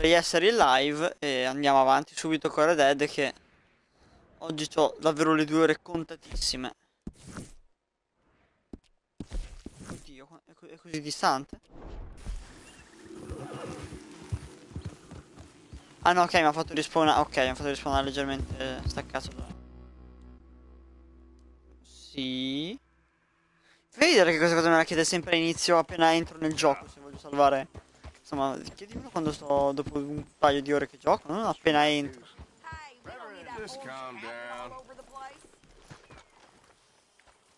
dovrei essere in live e andiamo avanti subito con Red Dead, che oggi ho davvero le 2 ore contatissime. Oddio, è così distante? Ah no, ok, mi ha fatto rispawnare. Ok, mi ha fatto rispawnare leggermente staccato da... Sì. Fai vedere che cosa me la chiede sempre all'inizio appena entro nel gioco, se voglio salvare. Insomma, chiedimelo quando sto dopo un paio di ore che gioco, non appena entro. Just calm down.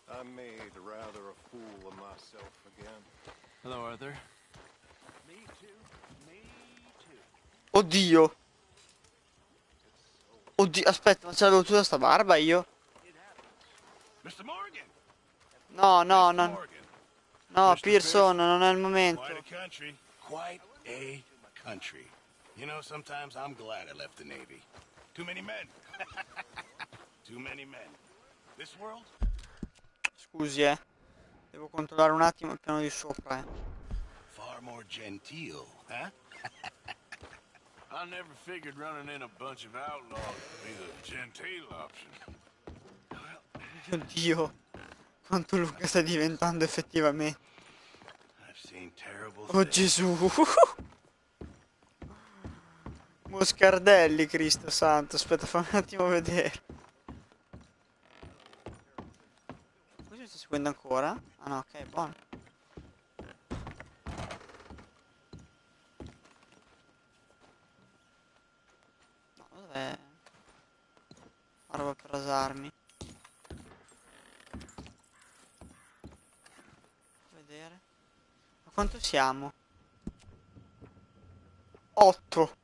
I made rather a fool of myself again. Hello, Arthur. Me too. Me too. Oddio. Oddio, aspetta, ma ce l'avevo tutta sta barba io? Mr. Morgan. No, no, Mr. no. Morgan. No, Mr. Pearson, Pearson. non è il momento. Quite a country. Quite a country. You know, sometimes I'm glad I left the Navy. Too many men. Too many men. This world? Scusi, devo controllare un attimo il piano di sopra, Far more genteel, huh? I never figured running in a bunch of outlaws would be the genteel option. Oddio, quanto Luca sta diventando effettivamente. I've seen terrible Oh things. Gesù. Moscardelli, Cristo santo. Aspetta, fammi un attimo vedere. Questo mi sta seguendo ancora? Ah no, ok, buono. No, dov'è? La roba per rasarmi. Vedere. Ma quanto siamo? 8.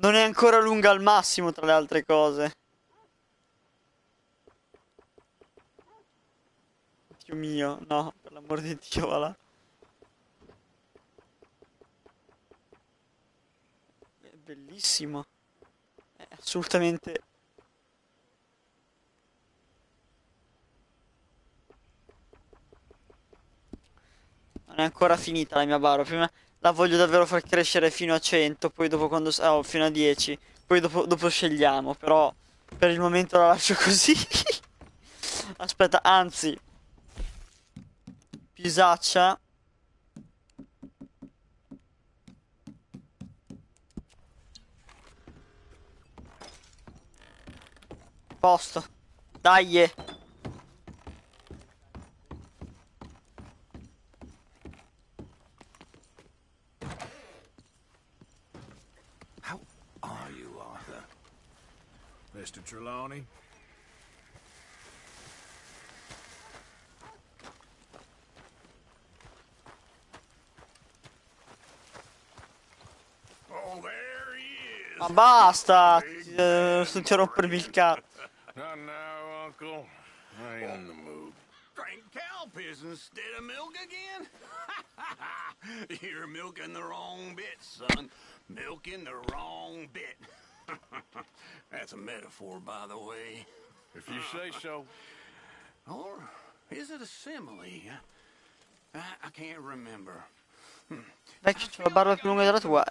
Non è ancora lunga al massimo, tra le altre cose. Dio mio, no, per l'amor di Dio, va là. È bellissimo. È assolutamente... Non è ancora finita la mia barba. Prima la voglio davvero far crescere fino a 100, poi dopo quando... Oh, fino a 10. Poi dopo scegliamo, però per il momento la lascio così. Aspetta, anzi... Pisaccia. Posto. Dai. How are you, Arthur? Mr. Trelawney? Oh, there he is. Ma basta. Sto rompermi il cazzo. Not now, Uncle. I ain't in the mood. Drank cow piss instead of milk again? You're milking the wrong bit, son. Milking the wrong bit. That's a metaphor, by the way. If you say so. Or is it a simile? I can't remember. Vecchio, c'ho la barba più lunga della tua.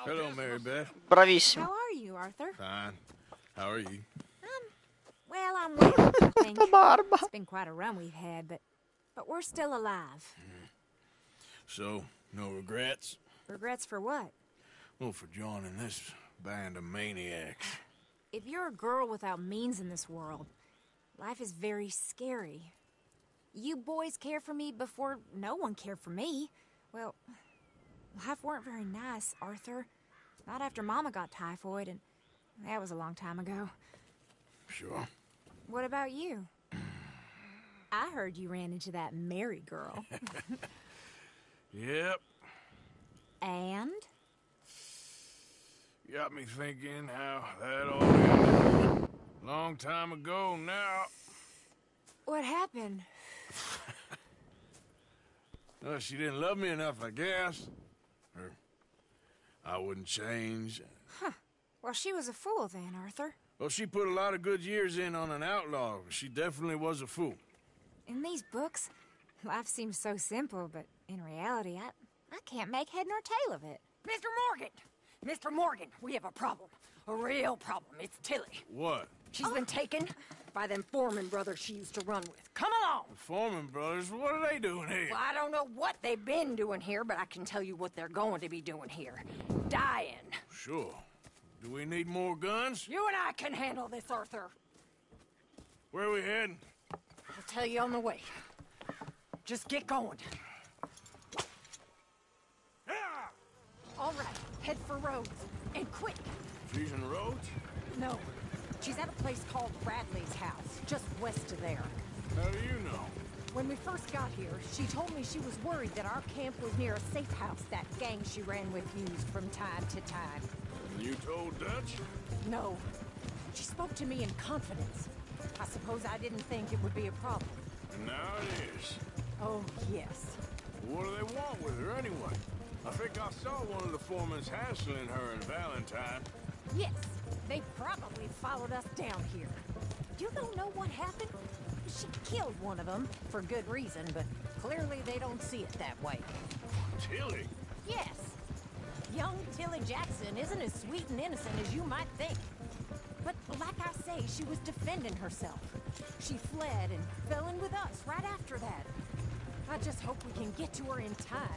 Hello, Mary Beth. Bravissimo. How are you, Arthur? Fine. How are you? Well, I'm well, I think. La barba. It's been quite a run we've had, but we're still alive. So, no regrets? Regrets for what? Well, for joining this band of maniacs. If you're a girl without means in this world, life is very scary. You boys cared for me before no one cared for me. Well, life weren't very nice, Arthur. Not after Mama got typhoid, and that was a long time ago. Sure. What about you? I heard you ran into that Mary girl. Yep. And? Got me thinking how that all ended. Long time ago now. What happened? Well, she didn't love me enough, I guess. Or I wouldn't change. Huh. Well, she was a fool then, Arthur. Well, she put a lot of good years in on an outlaw. She definitely was a fool. In these books, life seems so simple, but in reality, I can't make head nor tail of it. Mr. Morgan, Mr. Morgan, we have a problem. A real problem. It's Tilly. What? She's been taken by them Foreman brothers she used to run with. Come along! The Foreman brothers, what are they doing here? Well, I don't know what they've been doing here, but I can tell you what they're going to be doing here. Dying. Sure. Do we need more guns? You and I can handle this, Arthur. Where are we heading? I'll tell you on the way. Just get going. All right, head for Rhodes. And quick. She's in Rhodes? No, she's at a place called Radley's house, just west of there. How do you know? When we first got here, she told me she was worried that our camp was near a safe house that gang she ran with used from time to time. And you told Dutch? No. She spoke to me in confidence. I suppose I didn't think it would be a problem. And now it is. Oh, yes. What do they want with her anyway? I think I saw one of the foremans hassling her and Valentine. Yes, they probably followed us down here. You don't know what happened? She killed one of them, for good reason, but clearly they don't see it that way. Tilly? Yes. Young Tilly Jackson isn't as sweet and innocent as you might think. But like I say, she was defending herself. She fled and fell in with us right after that. I just hope we can get to her in time.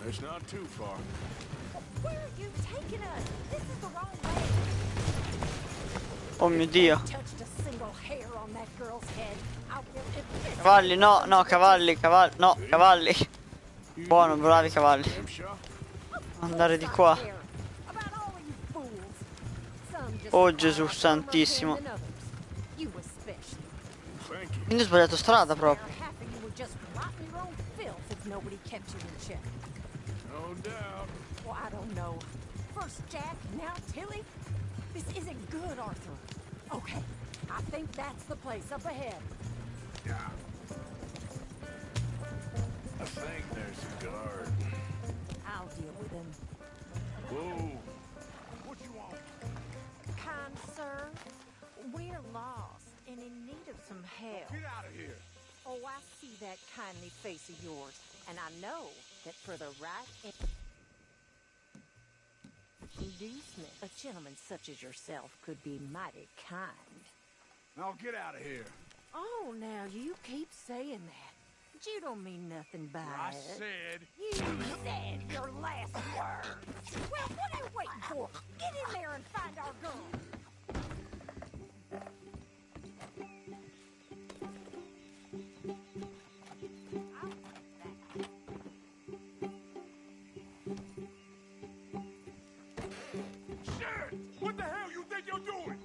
It's not too far. Where are you taking us? This is the wrong way. Oh mio Dio. Touched a single hair on that girl's head. I will Cavalli, no, no, cavalli, cavalli, no, cavalli. Buono, bravi cavalli. Andare di qua. Oh Gesù santissimo. Quindi ho sbagliato strada proprio. No doubt. Well, I don't know. First Jack, now Tilly. This isn't good, Arthur. Okay, I think that's the place up ahead. Yeah. I think there's a guard. I'll deal with him. Whoa. What you want? Kind sir, we're lost and in need of some help. Get out of here. Oh, I see that kindly face of yours, and I know that for the right inducement, a gentleman such as yourself could be mighty kind. Now get out of here. Oh, now you keep saying that. But you don't mean nothing by I it. said. You said your last words. Well, what are you waiting for? Get in there and find our girl. Shit! What the hell you think you're doing?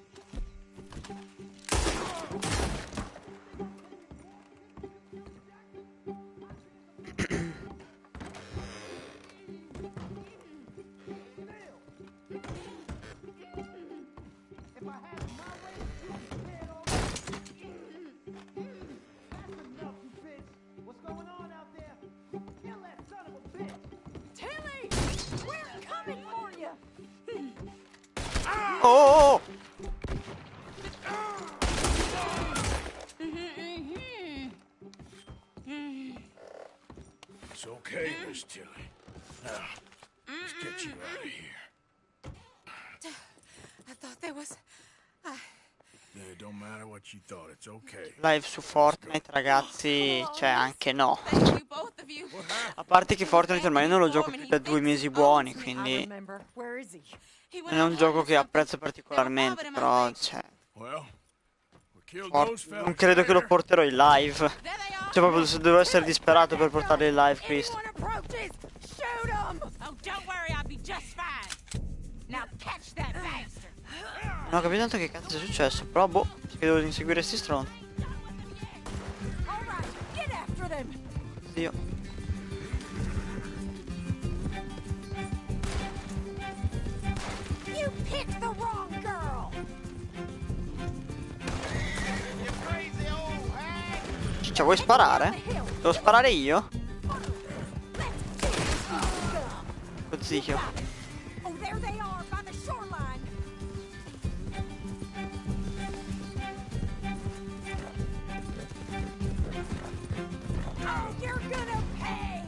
Tilly! We're coming for you! Oh, oh, It's okay, Miss Tilly. Now, let's get you out of here. I thought there was... Yeah, it don't matter what you thought. It's okay. live su Fortnite ragazzi, cioè anche no. Thank you, both of you. A parte che Fortnite ormai non lo gioco più da 2 mesi buoni, quindi Remember, where is he? non è un gioco che apprezzo particolarmente, però cioè, Well, we killed those fellas. non credo che lo porterò in live. There they are. Cioè proprio devo essere disperato per portarlo in live, Cristo. Anyone approaches, shoot him! Oh, don't worry, I'll be just fine. Now catch that bastard. Non ho capito tanto che cazzo è successo, però boh, che devo inseguire sti stronzi. All right, get after them! Dio. You picked the wrong girl! Ciccia, vuoi sparare? Devo sparare io? Cozzichio. Oh, there they are by the shoreline. Oh, you're gonna pay!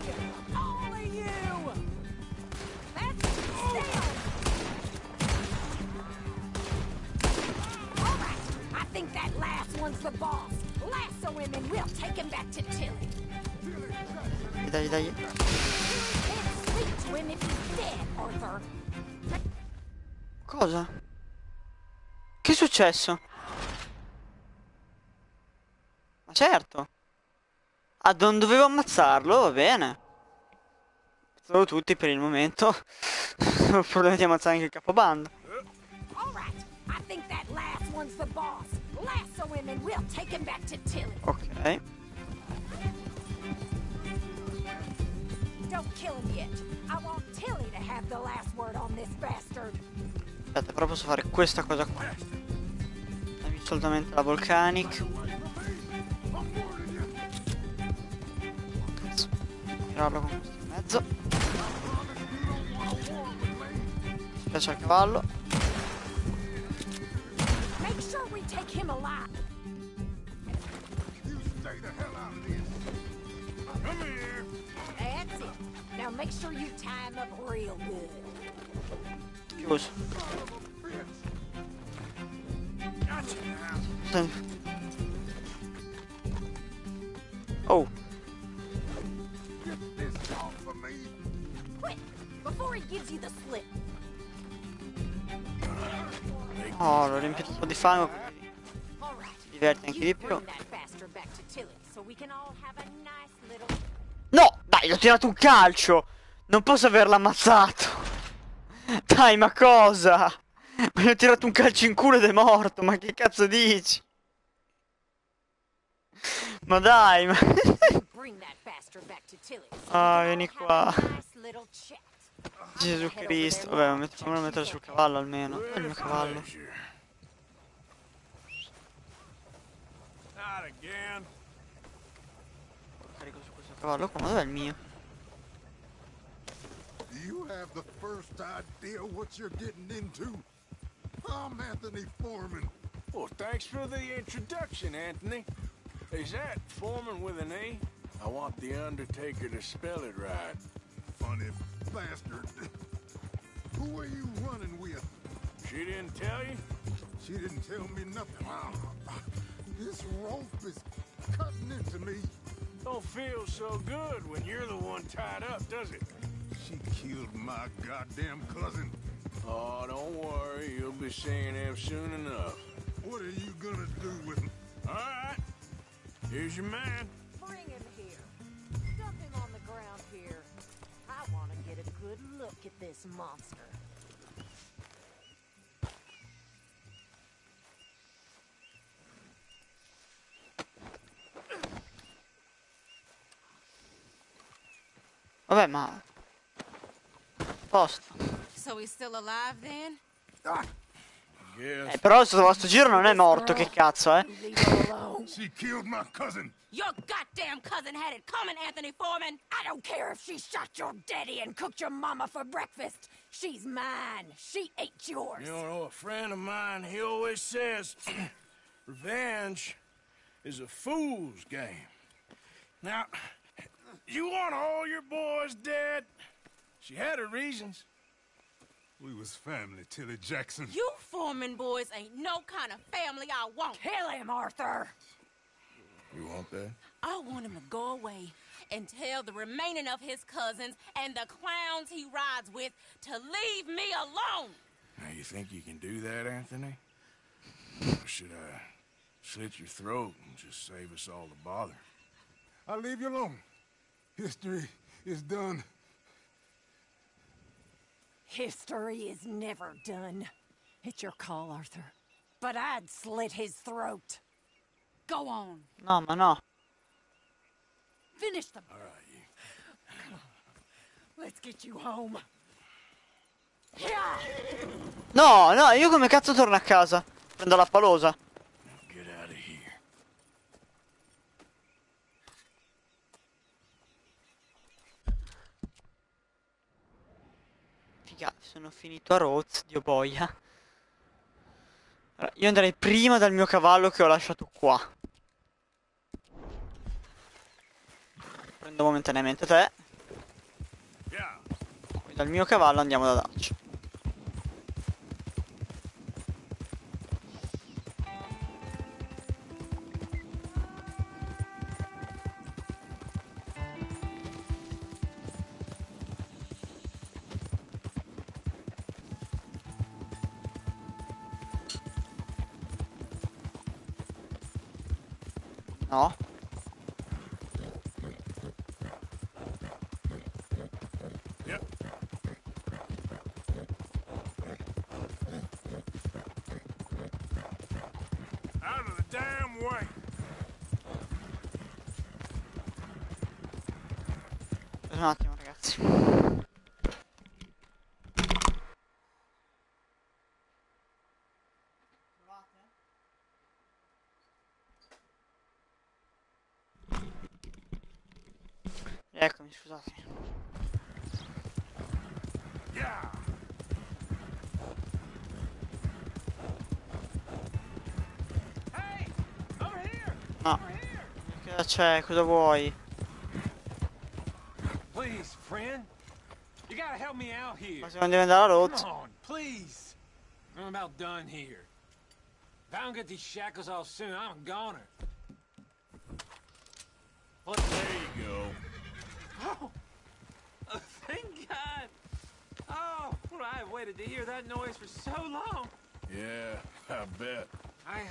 All of you! That's down! the boss. Lasso him and we'll take him back to Tilly. Dai, dai. Can't speak to him if he's dead, Arthur. Cosa? Che è successo? Ma certo. Ah, non dovevo ammazzarlo, va bene. Solo tutti per il momento. Ho il problema di ammazzare anche il capobanda. All right. I think that last one's the boss. Lasso him and we'll take him back to Tilly. Ok. Don't kill him yet. I want Tilly to have the last word on this bastard. Aspetta, però posso fare questa cosa qua. Dammi assolutamente la volcanic. Cazzo. Tirarlo con questo in mezzo. Mi piace il cavallo. Make sure we take him alive. You stay the hell out of this. Come here. That's it. Now make sure you tie him up real good. Chiuso. Gotcha now. Oh. Get this off of me. Quick, before he gives you the slip. Oh, l'ho riempito un po' di fango, quindi All right. ti diverti anche You di più. bring that bastard back to Tilly so we can all have a nice little. No! Dai, gli ho tirato un calcio! Non posso averlo ammazzato! Dai, ma cosa? Ma gli ho tirato un calcio in culo ed è morto, ma che cazzo dici? Ma dai, ma... Bring that bastard back to Tilly. So Ah, we can vieni all qua. have a nice little chat. Gesù Cristo. Vabbè, fammelo mettere sul cavallo almeno. È il mio cavallo. Not again. Carico su questo cavallo qua, ma dov'è il mio? Do you have the first idea what you're getting into? I'm Anthony Foreman. Well, thanks for the introduction, Anthony. Is that Foreman with an E? I want the Undertaker to spell it right. Funny bastard. Who are you running with? She didn't tell you? She didn't tell me nothing. This rope is cutting into me. Don't feel so good when you're the one tied up, does it? She killed my goddamn cousin. Oh, don't worry. You'll be seeing him soon enough. What are you gonna do with him? All right. Here's your man. Bring him here. Dump him on the ground here. I want to get a good look at this monster. Vabbè, ma... Posto. So he's still alive then? Yes. Però sto giro non è morto, che cazzo, eh? Leave her alone. She killed my cousin. Your goddamn cousin had it coming, Anthony Foreman! I don't care if she shot your daddy and cooked your mama for breakfast. She's mine. She ate yours. You know, a friend of mine, he always says, revenge is a fool's game. Now, you want all your boys dead? She had her reasons. We was family, Tilly Jackson. You Foreman boys ain't no kind of family I want. Kill him, Arthur. You want that? I want him to go away and tell the remaining of his cousins and the clowns he rides with to leave me alone. Now, you think you can do that, Anthony? Or should I slit your throat and just save us all the bother? I'll leave you alone. History is done. History is never done. It's your call, Arthur. But I'd slit his throat. Go on. No, ma no. Finish them. All right, you. Let's get you home. Yeah. No, no, io come cazzo torno a casa? Prendo la palosa. Get out of here. Figati, sono finito a Rhodes, Dio boia. Allora, io andrei prima dal mio cavallo che ho lasciato qua. Prendo momentaneamente te. Yeah. Poi dal mio cavallo andiamo da Dutch. No. Yep. Out of the damn way. Un attimo, ragazzi. Eccomi, scusate. Yeah. Hey! Over here! No. Over here! Cosa c'è? Cosa vuoi? Please, friend. You gotta help me out here. Ma siamo diventati alla Come rotta. on, please. I'm about done here. If I don't get these shackles off soon, I'm a goner. What? There you go. Oh, thank God. Oh, well, I've waited to hear that noise for so long. Yeah, I bet. I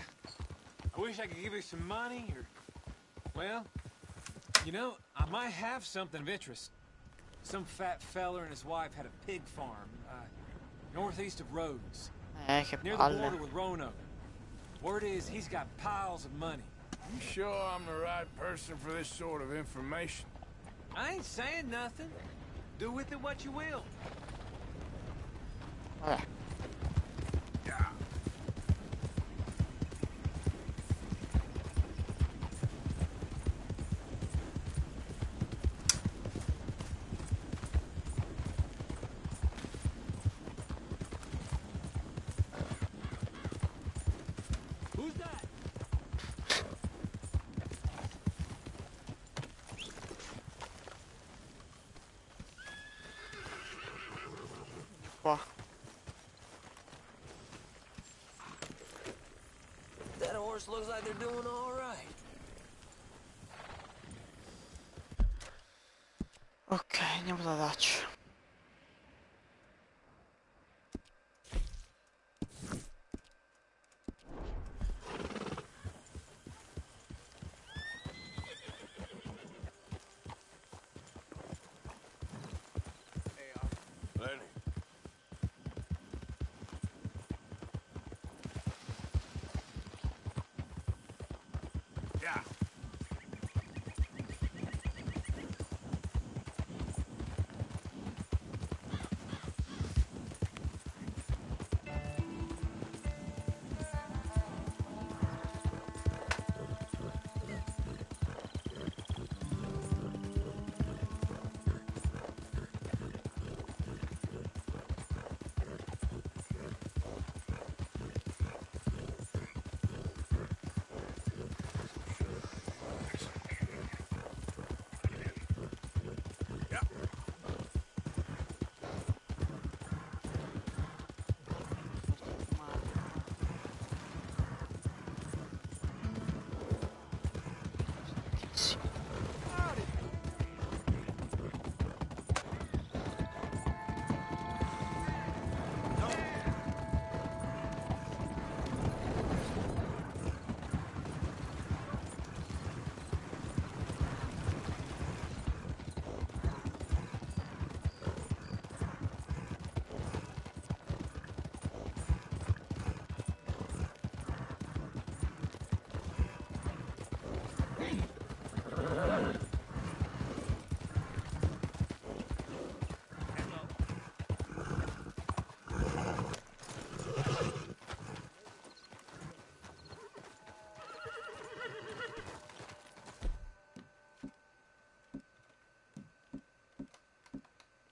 wish I could give you some money, or, well, you know, I might have something of interest. Some fat feller and his wife had a pig farm, northeast of Rhodes, Che near the palle. border with Roanoke. Word is he's got piles of money. You sure I'm the right person for this sort of information? I ain't saying nothing. Do with it what you will. Vabbè. Yeah. Who's that? Qua. That horse looks like they're doing all right. Ok, andiamo da Dutch. Lenny. Yeah. Sì.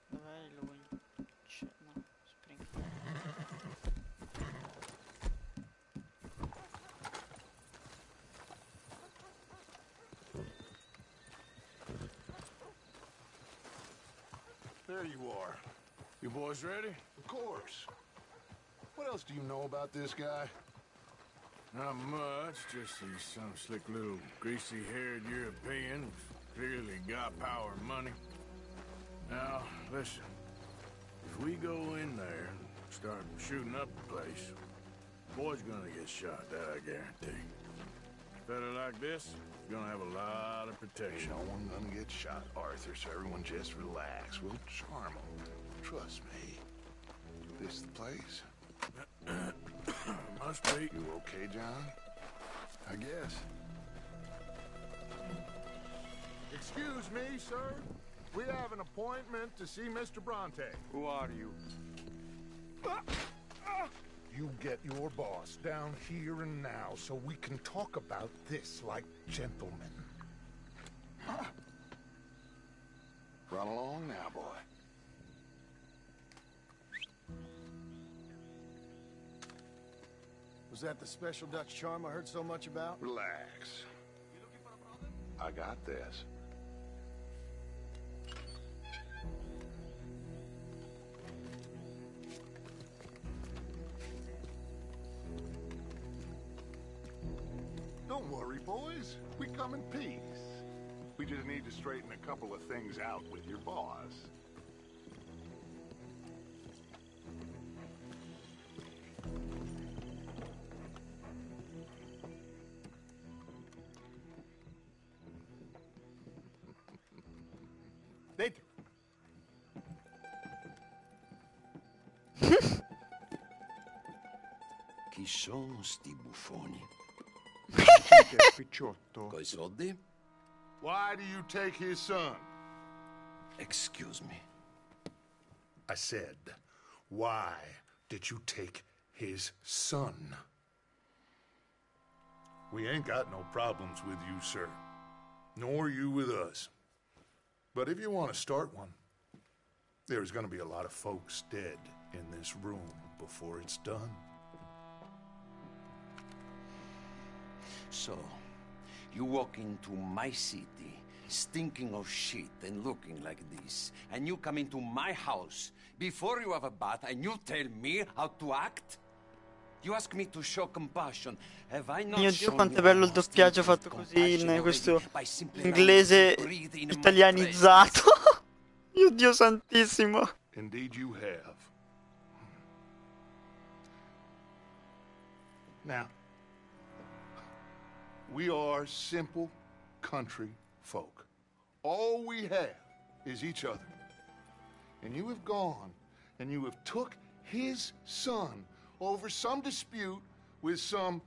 Dov'è il winch? No, spring. There you are. You boys ready? Of course. What else do you know about this guy? Not much, just he's some slick little greasy-haired European who's clearly got power and money. Now, listen. If we go in there and start shooting up the place, the boy's gonna get shot, that I guarantee. Better like this, You're gonna have a lot of protection. Ain't no one gonna get shot, Arthur, so everyone just relax. We'll charm them. Trust me. This the place? Must be. You okay, John? I guess. Excuse me, sir. We have an appointment to see Mr. Bronte. Who are you? You get your boss down here and now so we can talk about this like gentlemen. Run along now, boy. Was that the special Dutch charm I heard so much about? Relax. I got this. Don't worry, boys. We come in peace. We just need to straighten a couple of things out with your boss. Dentro. Chi sono sti buffoni? Picciotto. Coi soldi? Why do you take his son? Excuse me. I said, why did you take his son? We ain't got no problems with you, sir. Nor you with us. But if you want to start one, there's going to be a lot of folks dead in this room before it's done. So, you walk into my city, stinking of shit and looking like this, and you come into my house before you have a bath and you tell me how to act? You ask me to show compassion. Have I not Mio Dio, shown quanto è you bello il almost doppiaggio infinite fatto così in compassion questo already by simply inglese allowing me to breathe in my italianizzato. Mio Dio santissimo. Indeed you have. Now, we are simple country folk. All we have is each other. And you have gone and you have took his son over some dispute with some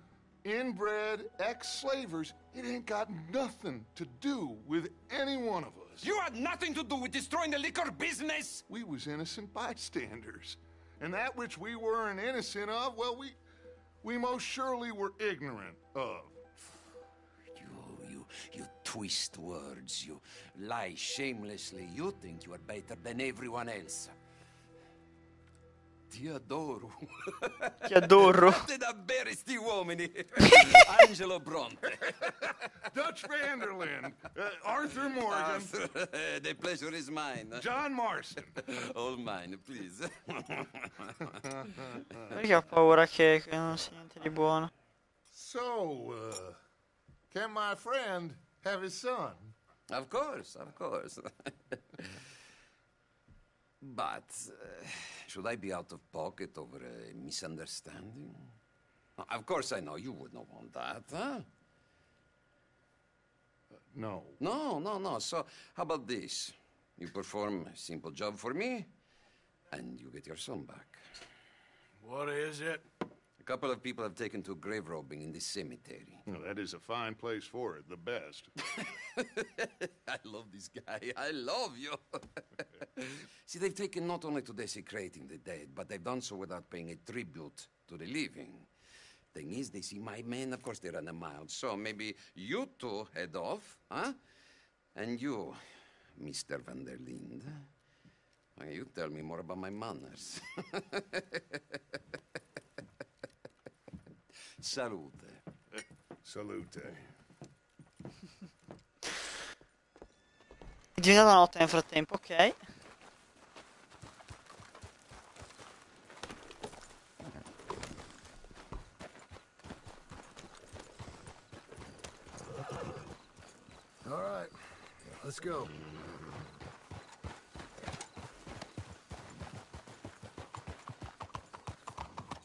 inbred ex-slavers. It ain't got nothing to do with any one of us. You had nothing to do with destroying the liquor business! We was innocent bystanders. And that which we weren't innocent of, well, we most surely were ignorant of. You twist words, you lie shamelessly, you think you are better than everyone else. Ti adoro. Ti adoro. Fate davvero sti uomini. Angelo Bronte. Dutch Vanderlyn. Arthur Morgan. The pleasure is mine. John Marston. All mine, please. Perché ho paura che non sia niente di buono. So, can my friend have his son? Of course, of course. But, should I be out of pocket over a misunderstanding? Of course I know you would not want that, huh? No. No. So, how about this? You perform a simple job for me, and you get your son back. What is it? A couple of people have taken to grave robbing in this cemetery. Well, that is a fine place for it, the best. I love this guy. I love you. See, they've taken not only to desecrating the dead, but they've done so without paying a tribute to the living. Thing is, they see my men, of course they run a mile. So maybe you two head off, huh? And you, Mr. Van der Linde, you tell me more about my manners. Salute. Salute. È diventata notte nel frattempo, ok. All right, let's go.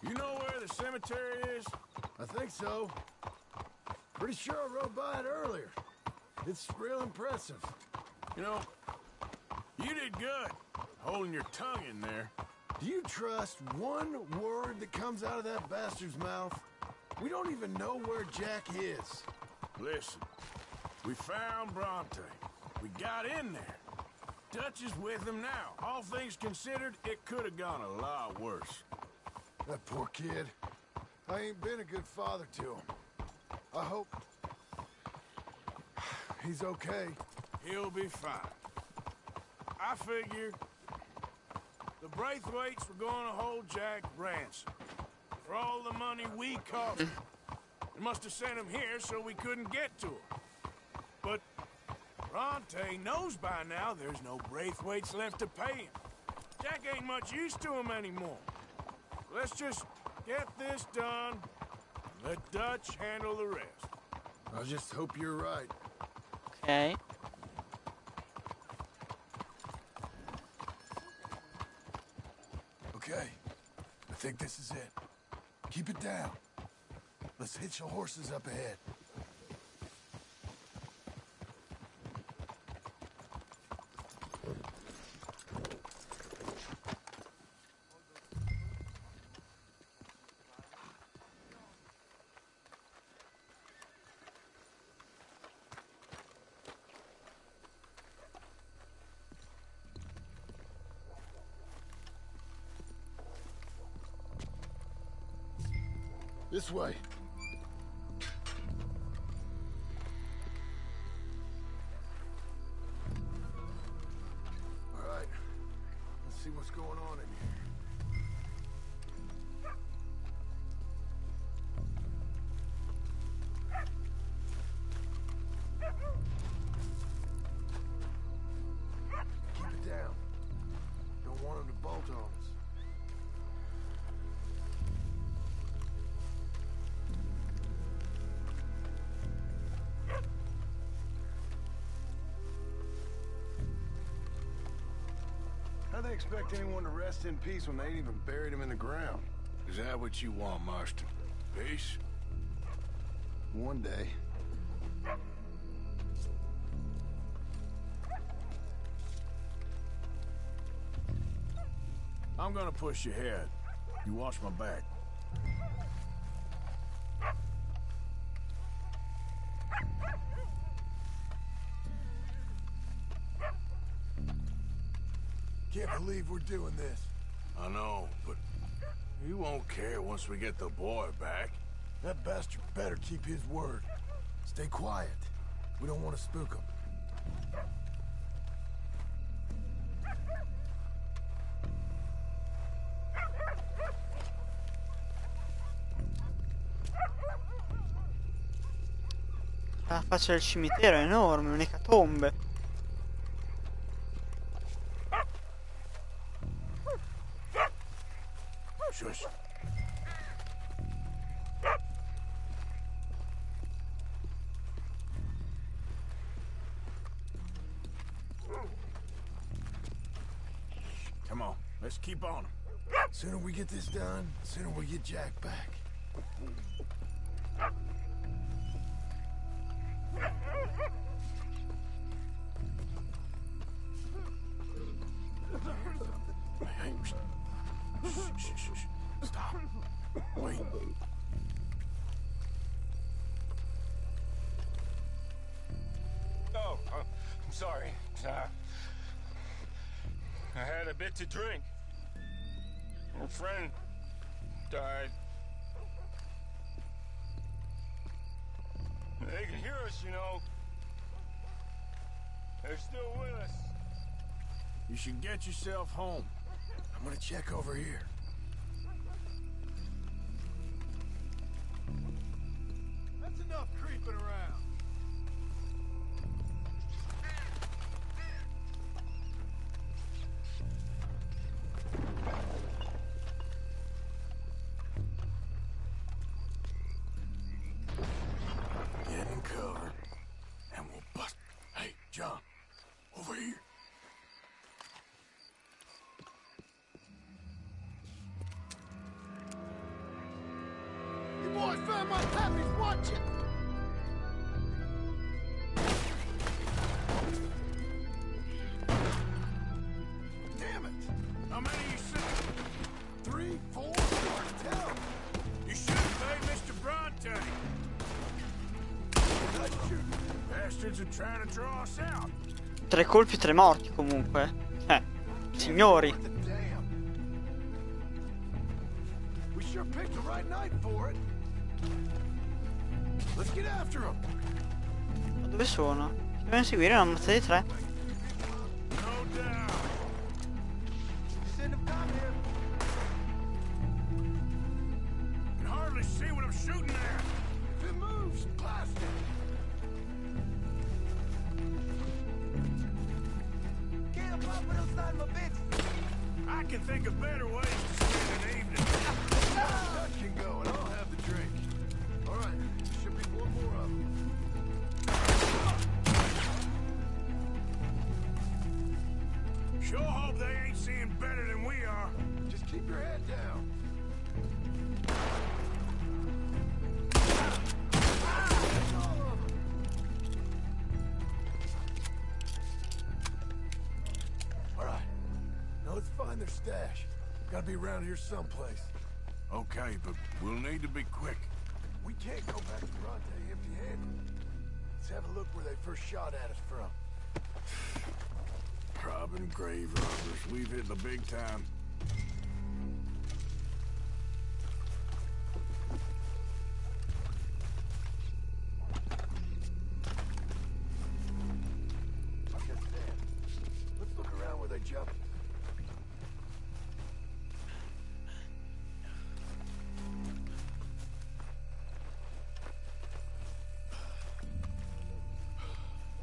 You know where the cemetery is? I think so. Pretty sure I rode by it earlier. It's real impressive. You know, you did good, holding your tongue in there. Do you trust one word that comes out of that bastard's mouth? We don't even know where Jack is. Listen, we found Bronte. We got in there. Dutch is with him now. All things considered, it could have gone a lot worse. That poor kid. I ain't been a good father to him. I hope he's okay. He'll be fine. I figured the Braithwaites were going to hold Jack ransom for all the money we cost him. They must have sent him here so we couldn't get to him. But Bronte knows by now there's no Braithwaites left to pay him. Jack ain't much use to him anymore. Let's just get this done and let Dutch handle the rest. I just hope you're right. Ok. Okay, I think this is it. Keep it down. Let's hitch the horses up ahead. This way. All right. Let's see what's going on in here. Keep it down. Don't want him to bolt on us. How they expect anyone to rest in peace when they ain't even buried him in the ground? Is that what you want, Marston? Peace? One day. I'm gonna push you ahead. You watch my back. Can't believe we're doing this. I know, but you won't care once we get the boy back. That bastard better keep his word. Stay quiet. We don't want to spook him. La faccia del cimitero è enorme, un'ecatombe. Shush. Come on, let's keep on him. Sooner we get this done, sooner we get Jack back. Hey, shh. Stop. Wait. Oh, I'm sorry. I had a bit to drink. A friend died. They can hear us, you know. They're still with us. You should get yourself home. I'm gonna check over here. That's enough creeping around. Get in cover, and we'll bust. Hey, John, over here. You boys found my pappy's watching. trying to draw us out. 3 colpi, 3 morti comunque. Signori. We sure picked the right night for it. Let's get after him. Ma dove sono? Ci devono seguire una mazza di 3. No doubt. Send him down here. Can hardly see what I'm shooting at. If it moves, blast it. Get up off of those son of a bitch. I can think of better ways to spend an evening. Dutch can go, and I'll have the drink. All right, should be one more of them. Sure hope they ain't seeing better than we are. Just keep your head down. That's all of them. All right, now let's find their stash. Gotta be around here someplace. Okay, but we'll need to be quick. We can't go back to Bronte empty-handed. Let's have a look where they first shot at us from. Robbing grave robbers, we've hit the big time. Okay, Stan. Let's look around where they jumped.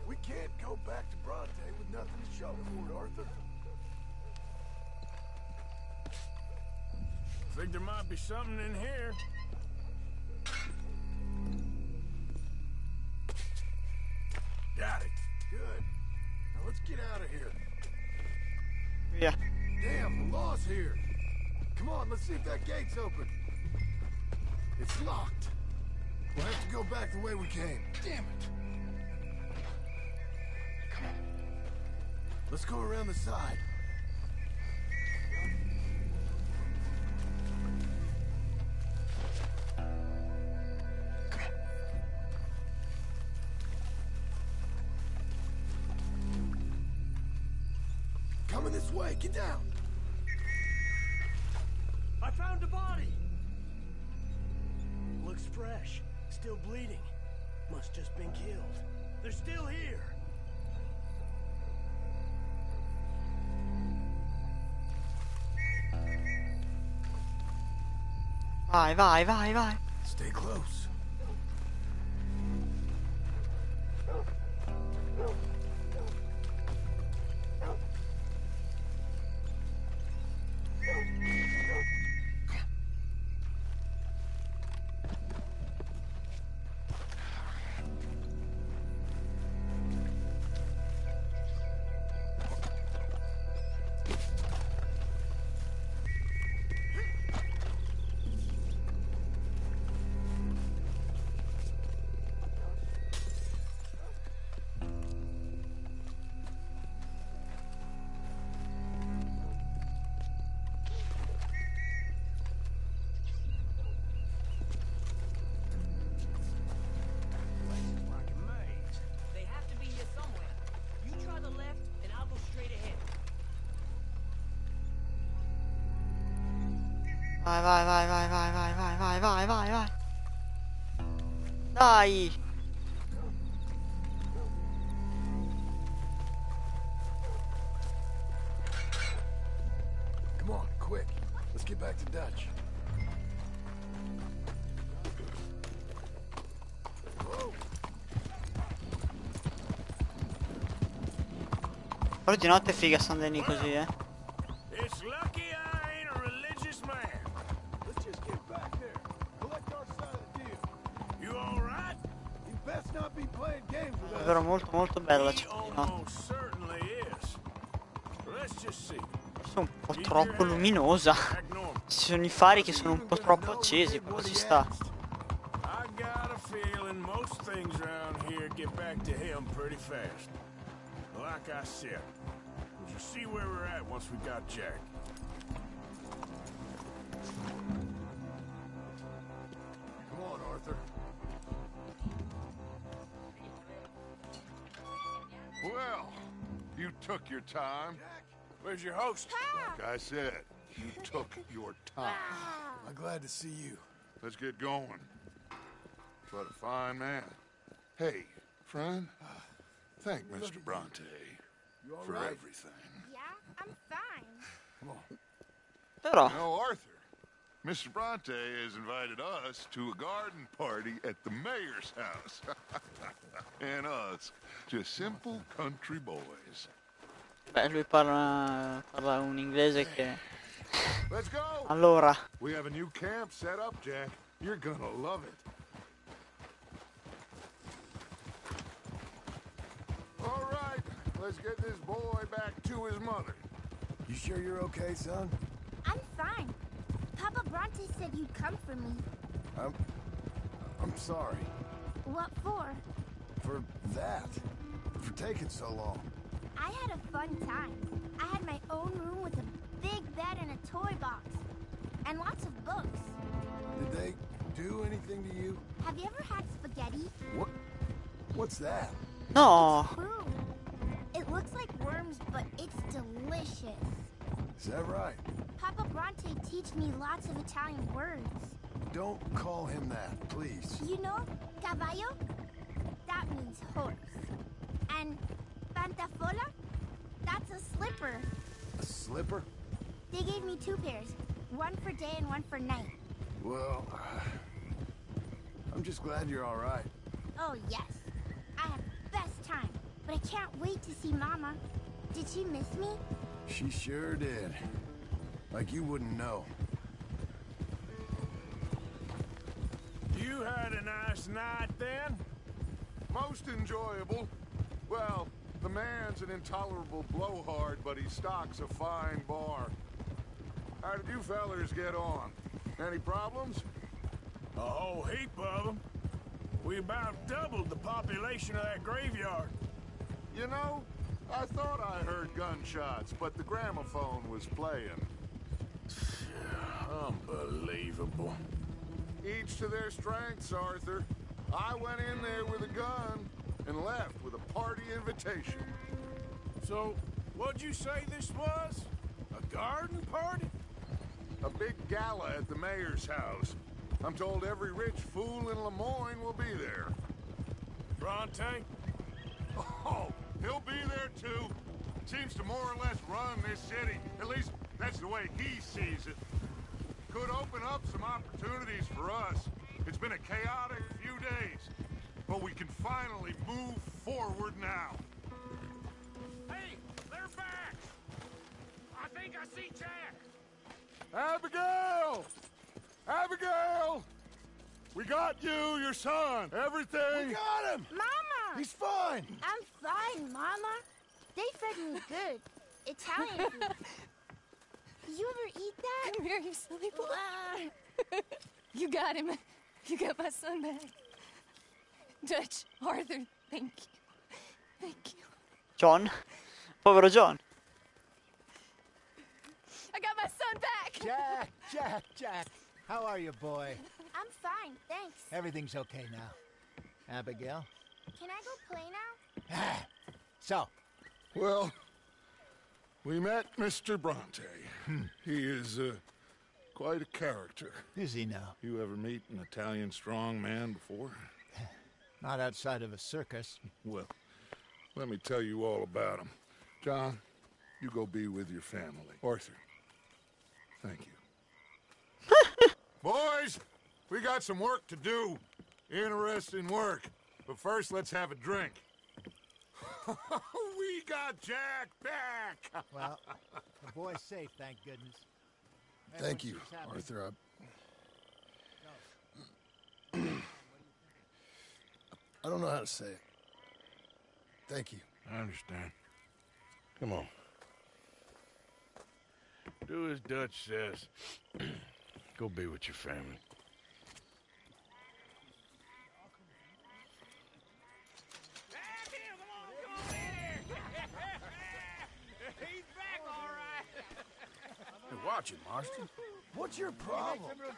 We can't go back to Bronte with nothing to show for it, Arthur. Think there might be something in here. Got it. Good. Now let's get out of here. Via. Damn, the law's here. Come on, let's see if that gate's open. It's locked. We'll have to go back the way we came. Damn it. Come on. Let's go around the side. Coming this way, get down. I found a body. Looks fresh, still bleeding. Must just been killed. They're still here. Vai, vai, vai, vai. Stay close. Vai, vai, vai, vai, vai, vai, vai, vai, vai, vai, vai. Dai. Come on, quick. Let's get back to Dutch. Whoa. Però di notte è figa San Denis così, It's lucky I ain't a religious man. Let's just get back there. Collect our side of the deal. You all right? You best not be playing games with È us. davvero molto molto bella la He città di notte. almost certainly is. Let's just see. Forse è un po' troppo luminosa. Act normal. Ci sono i fari che sono un po' troppo accesi, però ci sta. I got a feeling most things around here get back to him pretty fast. Like I said, we'll just see where we're at once we got Jack. Come on, Arthur. Well, you took your time. Where's your host? Like I said, you took your time. I'm glad to see you. Let's get going. What a fine man. Hey, friend, thank Mr. Bronte for right? everything. Yeah, I'm fine. Come on. Però, No, Arthur. Mr. Bronte has invited us to a garden party at the mayor's house. And us, just simple country boys. beh, lui parla un inglese che... Let's go! Allora, We have a new camp set up, Jack. You're gonna love it. All right, let's get this boy back to his mother. You sure you're okay, son? I'm fine. Papa Bronte said you'd come for me. I'm sorry. What for? For that. For taking so long. I had a fun time. I had my own room with a big bed and a toy box. And lots of books. Did they do anything to you? Have you ever had spaghetti? What's that? no! Food. It looks like worms, but it's delicious. Is that right? Papa Bronte teach me lots of Italian words. Don't call him that, please. You know, caballo? That means horse. And pantafola? That's a slipper. A slipper? They gave me 2 pairs. One for day and one for night. Well, I'm just glad you're all right. Oh, yes. I had the best time. But I can't wait to see Mama. Did she miss me? She sure did. Like you wouldn't know. You had a nice night then? Most enjoyable. Well, the man's an intolerable blowhard, but he stocks a fine bar. How did you fellers get on? Any problems? A whole heap of them. We about doubled the population of that graveyard. You know, I thought I heard gunshots, but the gramophone was playing. Unbelievable. Each to their strengths, Arthur. I went in there with a gun and left with a party invitation. So, what'd you say this was? A garden party? A big gala at the mayor's house. I'm told every rich fool in Lemoyne will be there. Bronte? Oh, he'll be there too. Seems to more or less run this city. At least, that's the way he sees it. Could open up some opportunities for us. It's been a chaotic few days, but we can finally move forward now. Hey, they're back! I think I see Jack! Abigail! Abigail! We got you, your son, everything. We got him! Mama! He's fine! I'm fine, Mama. They fed me good. Italian food. Did you ever eat that? Come here, you silly boy. You got him. You got my son back. Dutch, Arthur, thank you. Thank you. John? Povero John. I got my son back! Jack. How are you, boy? I'm fine, thanks. Everything's okay now. Abigail? Can I go play now? So, Well, we met Mr. Bronte. He is quite a character. is he now? You ever meet an Italian strong man before? Not outside of a circus. Well, let me tell you all about him. John, you go be with your family. Arthur, thank you. Boys, we got some work to do. Interesting work. But first, let's have a drink. We got Jack back! Well, the boy's safe, thank goodness. Thank you, Everyone seems happy. Arthur. I don't know how to say it. Thank you. I understand. Come on. Do as Dutch says. Go be with your family. He's back, all right. Hey, watch it, Marston. What's your problem? Come on,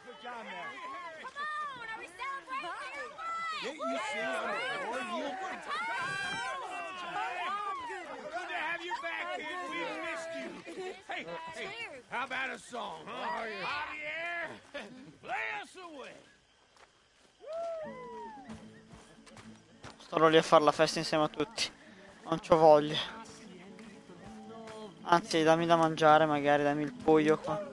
are we celebrating or what? Can't you see I'm before you? back, kid. We missed you. Hey, how about a song, huh? Javier, play us away. Starò lì a fare la festa insieme a tutti. Non c'ho voglia. Anzi, dammi da mangiare, magari dammi il pollo qua.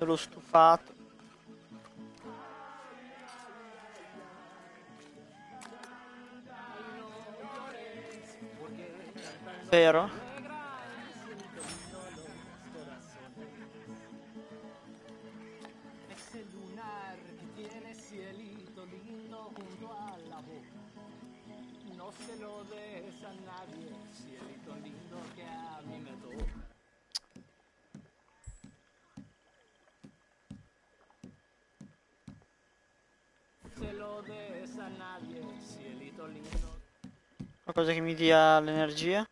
L'ho stufato. Vero? Qualcosa che mi dia l'energia.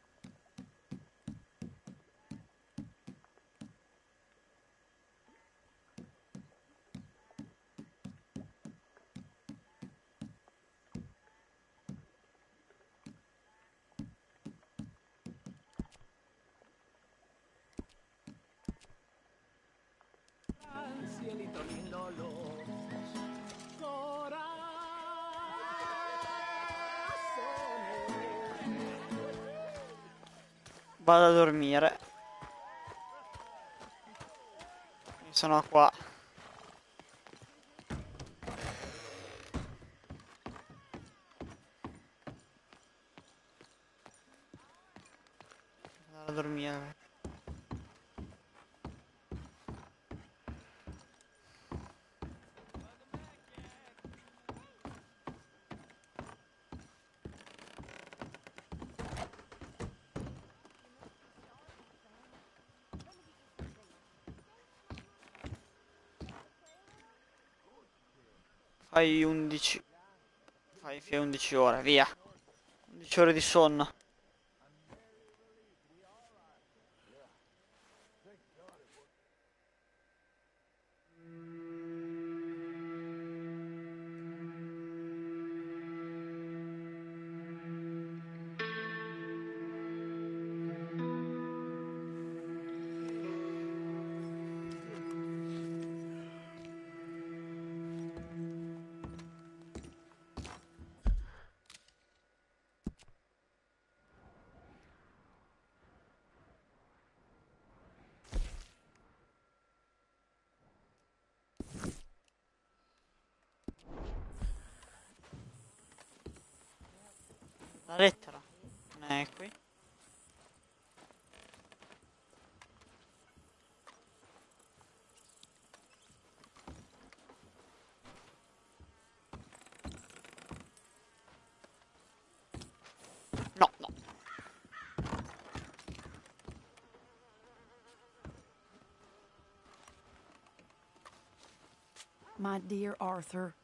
Vado a dormire. Sono qua. Vado a dormire. Fai 11. Fai 11 ore, via. 11 ore di sonno. La lettera non è qui. No, no. My dear Arthur,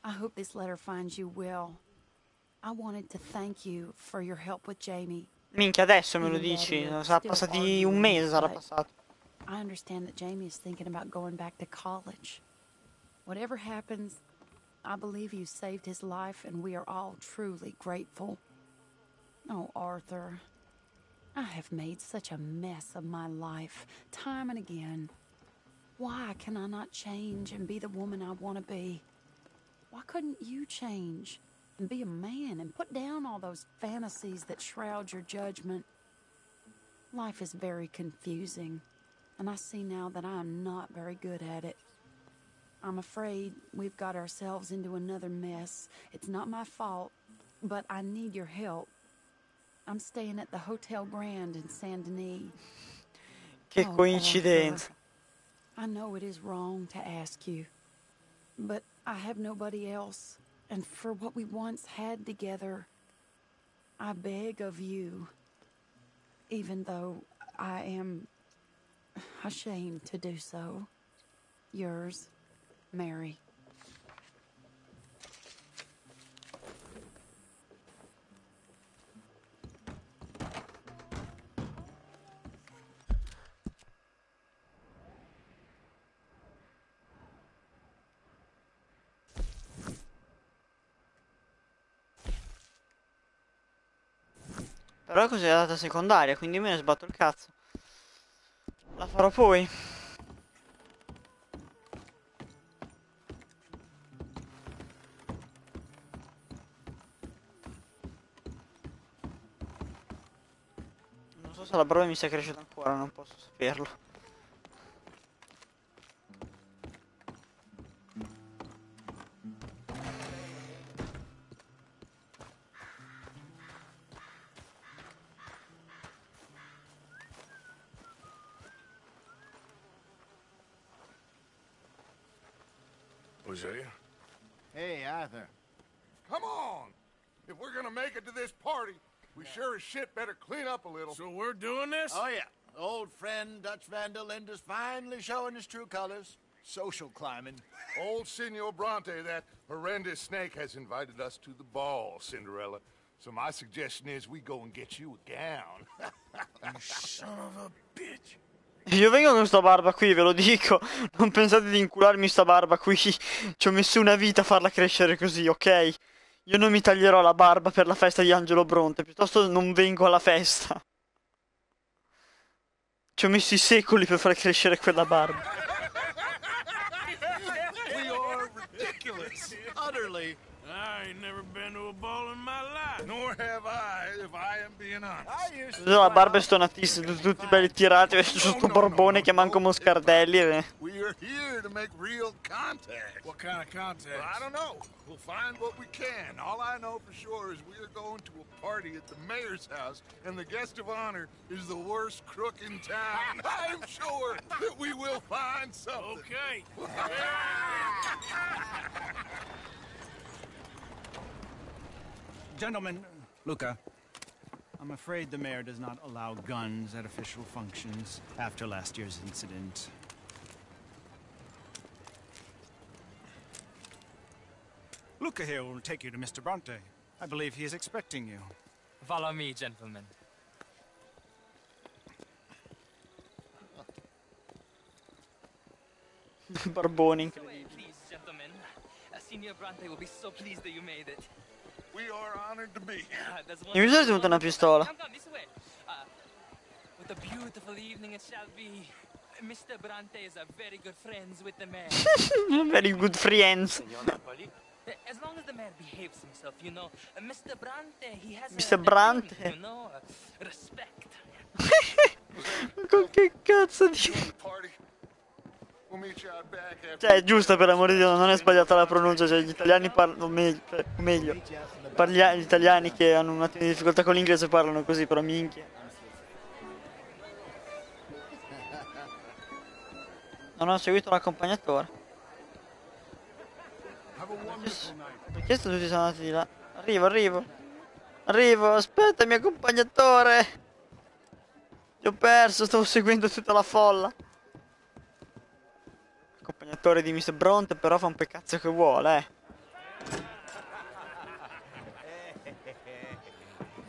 I hope this letter finds you well. I wanted to thank you for your help with Jamie. Minchia, adesso me lo dici. Sarà passati un mese, sarà passato. I understand that Jamie is thinking about going back to college. Whatever happens, I believe you saved his life, and we are all truly grateful. Oh, Arthur, I have made such a mess of my life, time and again. Why can I not change and be the woman I want to be? Why couldn't you change and be a man and put down all those fantasies that shroud your judgment? Life is very confusing, and I see now that I am not very good at it. I'm afraid we've got ourselves into another mess. It's not my fault, but I need your help. I'm staying at the Hotel Grand in Saint Denis. Che coincidenza. Arthur, I know it is wrong to ask you, but I have nobody else, and for what we once had together, I beg of you, even though I am ashamed to do so. Yours, Mary. Però è considerata secondaria, quindi me ne sbatto il cazzo. La farò poi. Non so se la barba mi sia cresciuta ancora, non posso saperlo. Hosea? Hey, Arthur. Come on! If we're gonna make it to this party, we sure as shit better clean up a little. So we're doing this? Oh, yeah. Old friend Dutch Van der Linde's finally showing his true colors. Social climbing. Old Senor Bronte, that horrendous snake, has invited us to the ball, Cinderella. So my suggestion is we go and get you a gown. You son of a bitch. Io vengo con sta barba qui, ve lo dico. Non pensate di incularmi sta barba qui. Ci ho messo una vita a farla crescere così, ok? Io non mi taglierò la barba per la festa di Angelo Bronte. Piuttosto non vengo alla festa. Ci ho messo i secoli per far crescere quella barba. We are ridiculous. Utterly. I ain't never been to a ball in my life. Nor have I, if I am being honest. La barba è stonatissima, tutti belli tirati su sto borbone che manco moscardelli. We are here to make real contact. What kind of contact? Well, I don't know. We'll find what we can. All I know for sure is we are going to a party at the mayor's house, and the guest of honor is the worst crook in town. I'm sure that we will find something. Okay. Gentlemen, Luca, I'm afraid the mayor does not allow guns at official functions after last year's incident. Luca here will take you to Mr. Bronte. I believe he is expecting you. Follow me, gentlemen. Barboni incredibili. Please, gentlemen. Signor Bronte will be so pleased that you made it. We are honored to be here. Mi sono tenuto una pistola. Come, this way. What a beautiful evening it shall be. Mr. Bronte is a very good friends with the mayor. Very good friends. As long as the mayor behaves himself, you know, Mr. Bronte, he has Mr. Bronte. you know, respect. Con che cazzo di... Cioè, è giusto, per amore di Dio, non è sbagliata la pronuncia, cioè gli italiani parlano meglio, gli italiani che hanno un attimo di difficoltà con l'inglese parlano così, però minchia. Non ho seguito l'accompagnatore. Perché tutti sono andati di là? Arrivo, aspetta, mio accompagnatore. Ti ho perso, stavo seguendo tutta la folla. Accompagnatore di Mr. Bronte, però fa un po' cazzo che vuole,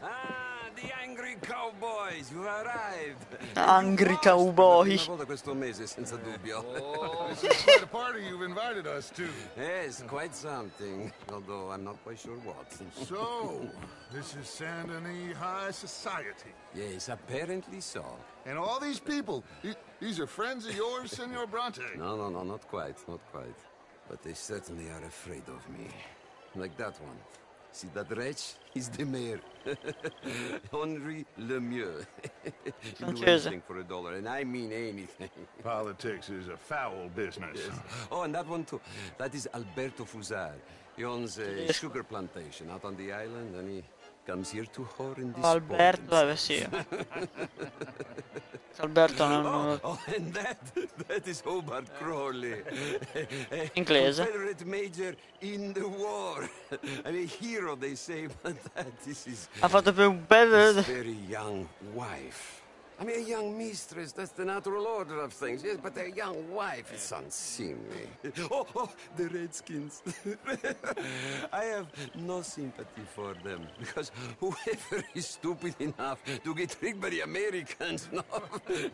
Ah, the angry cowboys, you arrived. Angry cowboy. Una volta questo mese, senza dubbio. Oh, this is quite a party you've invited us to. Yes, quite something, although I'm not quite sure what. So, this is Saint Denis High Society. Yes, apparently so. And all these people, these are friends of yours, Senor Bronte? No, not quite. But they certainly are afraid of me. Like that one. See that wretch? He's the mayor. Henri Lemieux. He'll do anything for $1, and I mean anything. Politics is a foul business. Yes. Oh, and that one too. That is Alberto Fusar. He owns a sugar plantation out on the island, and he comes here to whore and dispose. Alberto, sì. Alberto non... Oh, and that is Hobart Crawley. Inglese. Confederate major in the war. I mean, hero, they say, but this is... Ha fatto più un his very young wife. I mean, a young mistress, that's the natural order of things, yes, but a young wife is unseemly. Oh, the Redskins. I have no sympathy for them, because whoever is stupid enough to get tricked by the Americans, no,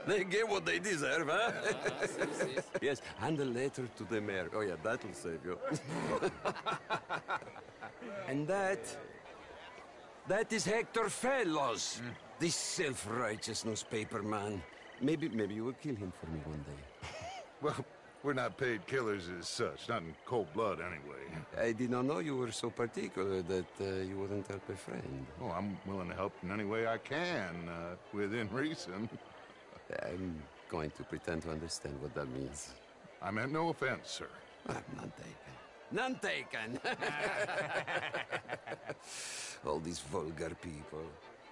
they get what they deserve, huh? Yes, and a letter to the mayor. Oh, yeah, that'll save you. And That is Hector Fellows, this self-righteous newspaper man. Maybe you will kill him for me one day. Well, we're not paid killers as such, not in cold blood anyway. I did not know you were so particular that you wouldn't help a friend. Oh, I'm willing to help in any way I can, within reason. I'm going to pretend to understand what that means. I meant no offense, sir. None taken. None taken! All these vulgar people,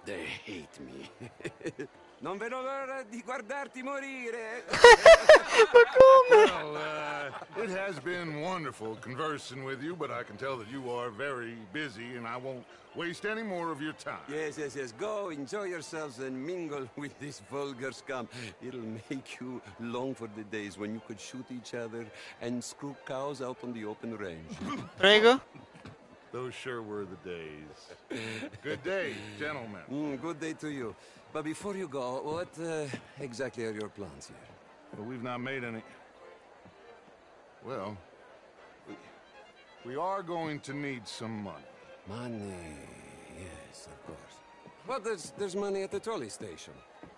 they hate me. Non vedo l'ora di guardarti morire. Well, it has been wonderful conversing with you, but I can tell that you are very busy, and I won't waste any more of your time. Yes. Go, enjoy yourselves, and mingle with this vulgar scum. It'll make you long for the days when you could shoot each other and screw cows out on the open range. Prego. Those sure were the days. Good day, gentlemen. Good day to you. But before you go, what exactly are your plans here? Well, we've not made any... Well, we are going to need some money. Money, yes, of course. Well, there's money at the trolley station.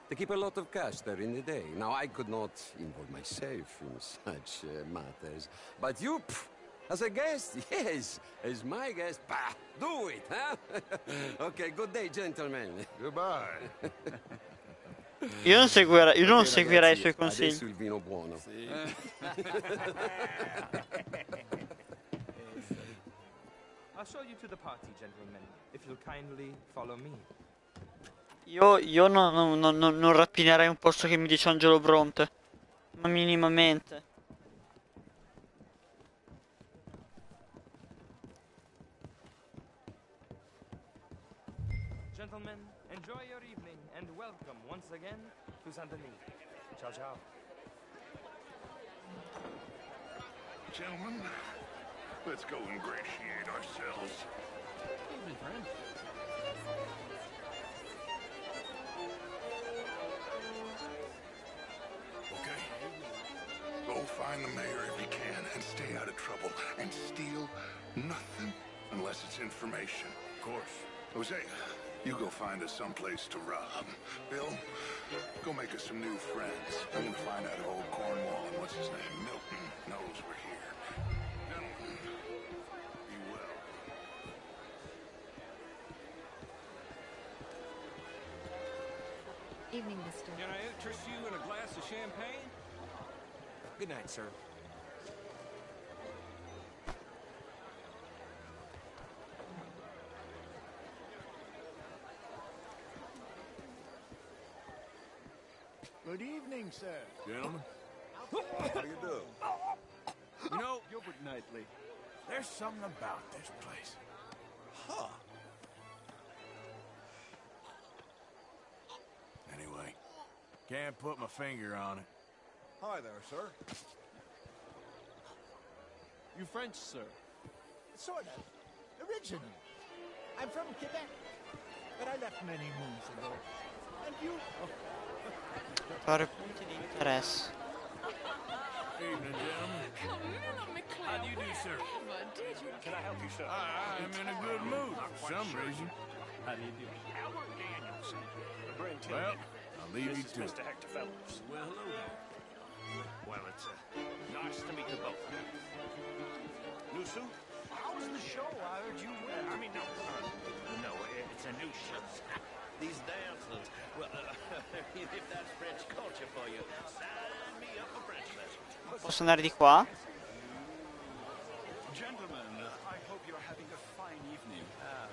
They keep a lot of cash there in the day. Now, I could not involve myself in such matters. But you, as a guest, yes, as my guest, do it, huh? Okay, good day, gentlemen. Goodbye. Io non seguirei i suoi consigli. Adesso il vino buono. I'll show you to the party, gentlemen, if you'll kindly follow me. Io non rappinerei un posto che mi dice Angelo Bronte. Ma minimamente. Gentlemen, enjoy your evening and welcome once again to Saint Denis. Ciao, ciao. Gentlemen, let's go ingratiate ourselves. Evening, friend. Okay? Go find the mayor if you can and stay out of trouble and steal nothing unless it's information. Of course. Jose, you go find us someplace to rob. Bill, go make us some new friends. I'm gonna find out if old Cornwall and what's his name, Milton, knows we're here. Gentlemen, be well. Evening, mister. Can I interest you in a glass of champagne? Good night, sir. Good evening, sir. Gentlemen. How do you do? You know, Gilbert Knightley, there's something about this place. Huh. Anyway, can't put my finger on it. Hi there, sir. You French, sir? Sort of. Originally. I'm from Quebec, but I left many moons ago. And you? Fare punti di interesse. Evening, gentlemen. How do you do, sir? Can I help you, sir? I'm in a good mood for some reason. How do you do? Howard Danielson. Brent Well, I'll leave you to it. Mr. Hector Fellows. Well, hello there. Well, it's nice to meet you both. New suit? How was the show? I heard you win. I mean, no, it's a new show. These dancers, well, if that's French culture for you, sign me up for French lessons. Posso andare di qua? Gentlemen, I hope you're having a fine evening.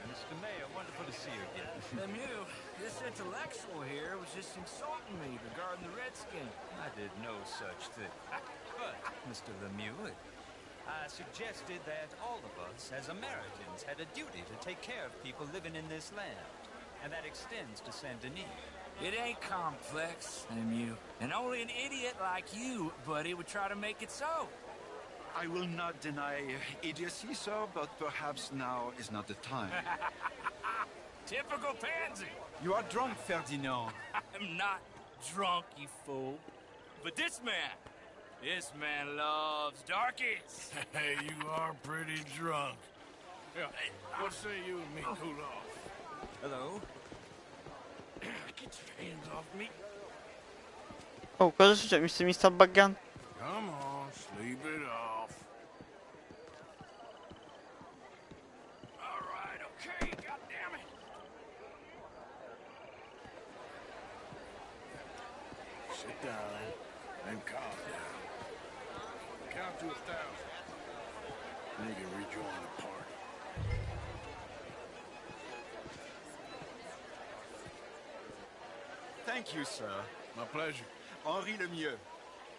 Mr. Mayor, wonderful to see you again. Lemieux, this intellectual here was just insulting me regarding the Redskin. I did no such thing. But, Mr. Lemieux, I suggested that all of us, as Americans, had a duty to take care of people living in this land. And that extends to Saint Denis. It ain't complex, Lemieux. And only an idiot like you, buddy, would try to make it so. I will not deny idiocy, sir, but perhaps now is not the time. Typical pansy. You are drunk, Ferdinand. I'm not drunk, you fool. But this man loves darkies. Hey, you are pretty drunk. Yeah, what say you and me cool off? Hello. Get your hands off me. Oh, cosa succede? Mi sta buggando. Come on, sleep it off. All right, okay, goddammit. Sit down and calm down. Count to 1,000. Then you can rejoin the party. Thank you, sir. My pleasure. Henri Lemieux.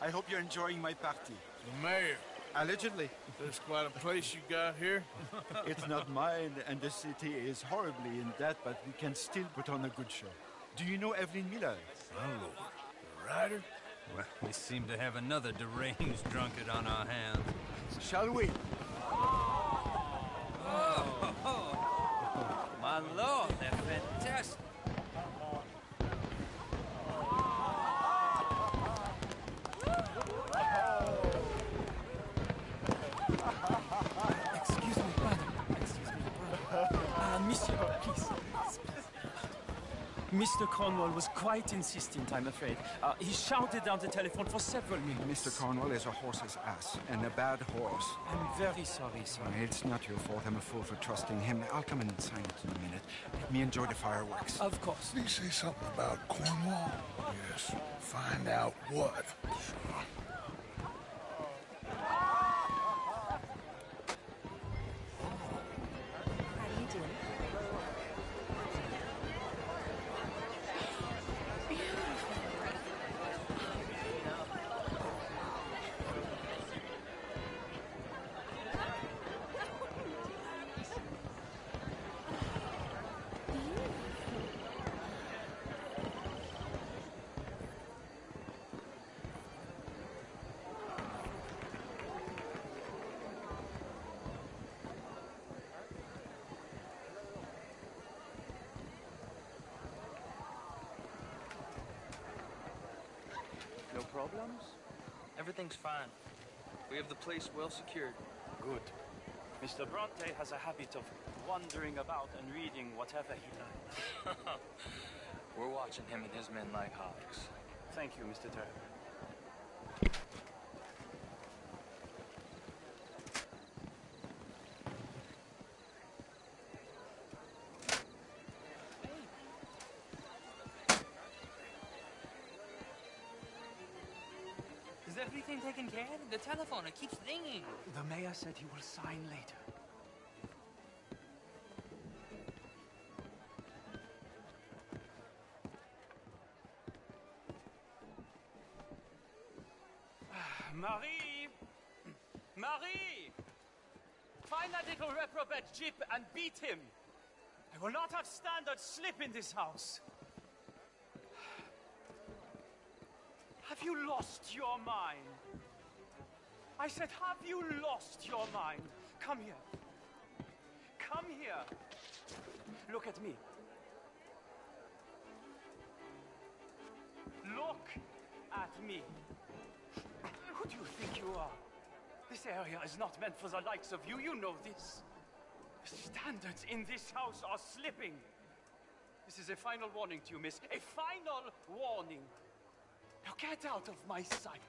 I hope you're enjoying my party. The mayor. Allegedly. That's quite a place you got here. It's not mine, and the city is horribly in debt, but we can still put on a good show. Do you know Evelyn Miller? My lord. The writer? Well, we seem to have another deranged drunkard on our hands. Shall we? Oh, my lord, they're fantastic. Excuse me, brother. Excuse me, brother. Monsieur, please. Mr. Cornwall was quite insistent, I'm afraid. He shouted down the telephone for several minutes. Mr. Cornwall is a horse's ass, and a bad horse. I'm very sorry, sir. It's not your fault. I'm a fool for trusting him. I'll come and sign it in a minute. Let me enjoy the fireworks. Of course. Did he say something about Cornwall? Yes. Find out what. How do you do? No problems? Everything's fine. We have the place well secured. Good. Mr. Bronte has a habit of wandering about and reading whatever he likes. We're watching him and his men like hawks. Thank you, Mr. Turner. Is everything taken care of? The telephone, it keeps ringing. The mayor said he will sign later. Marie! Marie! Find that little reprobate Jip and beat him. I will not have standard slip in this house. Have you lost your mind? I said, have you lost your mind? Come here. Come here. Look at me. Look at me. Who do you think you are? This area is not meant for the likes of you. You know this. The standards in this house are slipping. This is a final warning to you, miss. A final warning. Now get out of my sight.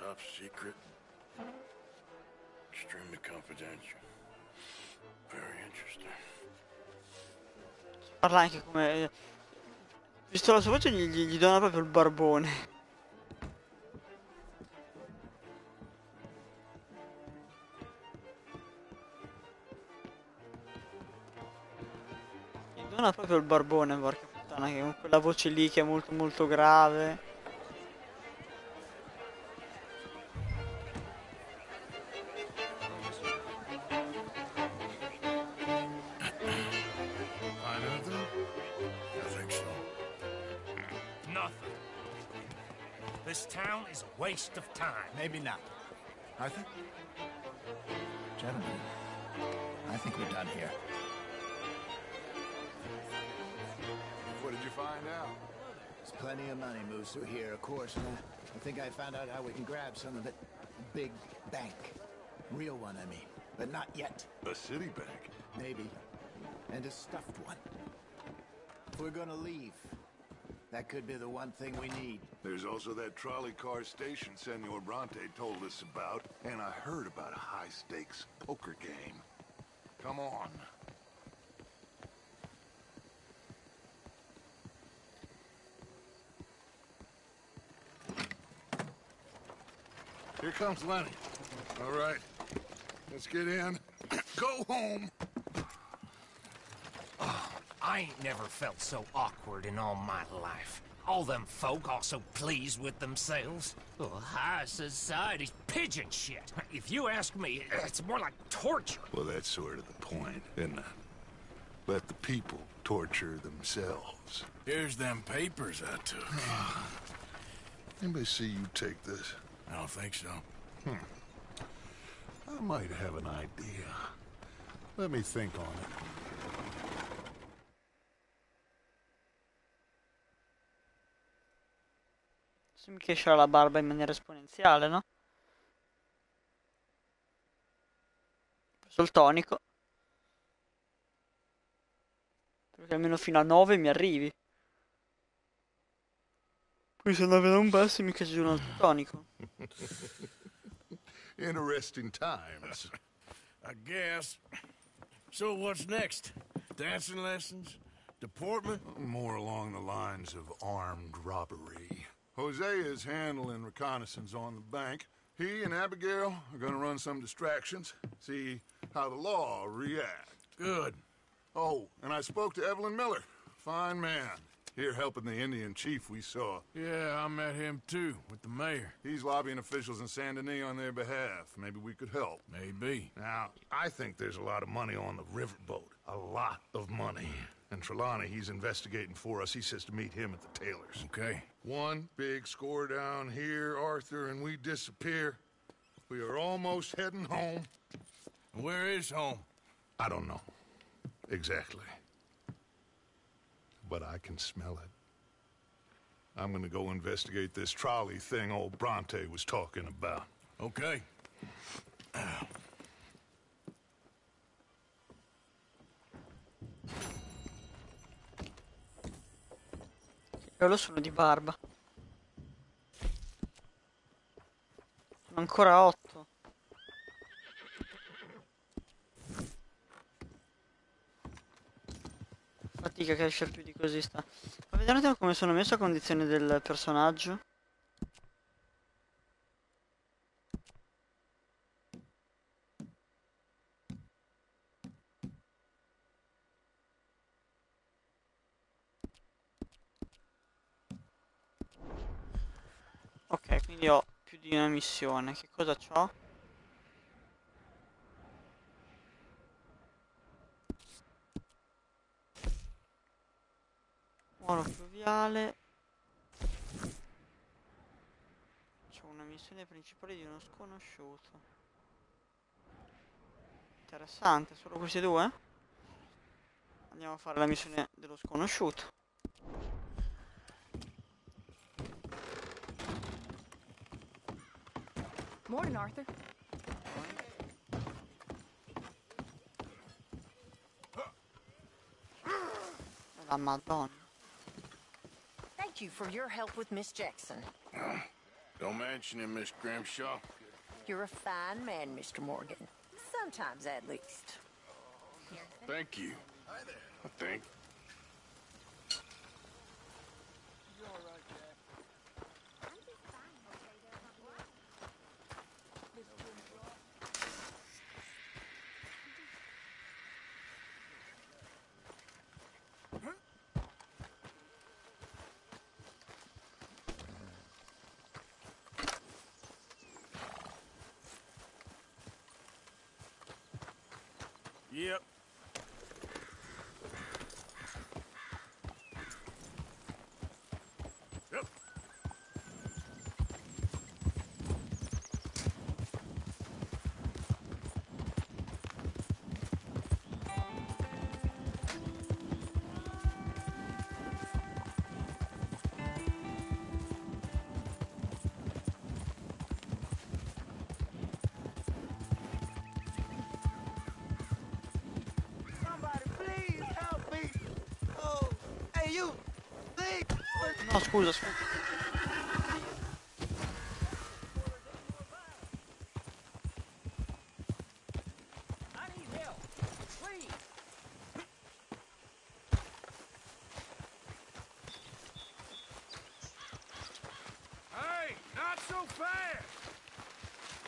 Top secret. Extremely confidential. Very interesting. Parla anche come... Visto la sua voce gli dona proprio il barbone. Gli dona proprio il barbone, porca puttana, che con quella voce lì che è molto molto grave. Find anything? I think so. Nothing. This town is a waste of time. Maybe not. Arthur? Gentlemen, I think we're done here. What did you find out? There's plenty of money moves through here, of course, and I think I found out how we can grab some of it. Big bank. Real one, I mean. But not yet. A city bank? Maybe. And a stuffed one. If we're gonna leave, that could be the one thing we need. There's also that trolley car station Senor Bronte told us about, and I heard about a high-stakes poker game. Come on. Here comes Lenny. All right, let's get in. Go home. I ain't never felt so awkward in all my life. All them folk all so pleased with themselves. Oh, high society's pigeon shit. If you ask me, it's more like torture. Well, that's sort of the point, isn't it? Let the people torture themselves. Here's them papers I took. Anybody see you take this? I don't think so. I might have an idea. Let me think on it. Se mi crescerà la barba in maniera esponenziale, no? Sul tonico. Perché almeno fino a 9 mi arrivi. Poi se andavo da un basso mi cresce un altro tonico. Interesting times. I guess. So what's next? Dancing lessons? Deportment? More along the lines of armed robbery. Hosea is handling reconnaissance on the bank. He and Abigail are gonna run some distractions, see how the law reacts. Good. Oh, and I spoke to Evelyn Miller. Fine man. Here helping the Indian chief we saw. Yeah, I met him too, with the mayor. He's lobbying officials in Saint Denis on their behalf. Maybe we could help. Maybe. Now, I think there's a lot of money on the riverboat. A lot of money. And Trelawney, he's investigating for us. He says to meet him at the Taylor's. Okay. One big score down here, Arthur, and we disappear. We are almost heading home. Where is home? I don't know. Exactly. But I can smell it. I'm gonna go investigate this trolley thing old Bronte was talking about. Okay. Io lo sono di barba. Sono ancora 8. Fatica che esce più di così sta. Ma vediamo un attimo come sono messo a condizione del personaggio. Ok, quindi ho più di una missione. Che cosa c'ho? Molo fluviale. C'ho una missione principale di uno sconosciuto. Interessante, solo questi due? Andiamo a fare la missione dello sconosciuto. Morning, Arthur. La Madonna. Thank you for your help with Miss Jackson. Don't mention it, Miss Grimshaw. You're a fine man, Mr. Morgan. Sometimes, at least. Thank you. I think. Yep. Yep. Somebody please help me. Oh, hey you. Please. No, scusa, scusa. I need help. Please. Hey, not so fast!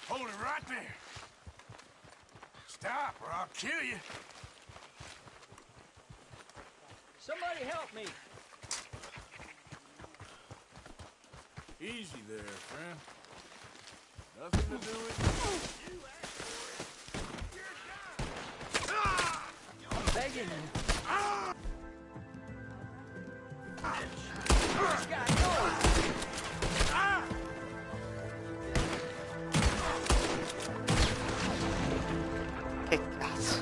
Hold it right there. Stop or I'll kill you. Somebody help me. Easy there, friend. Nothing to do with you. I'm begging you. Che cazzo.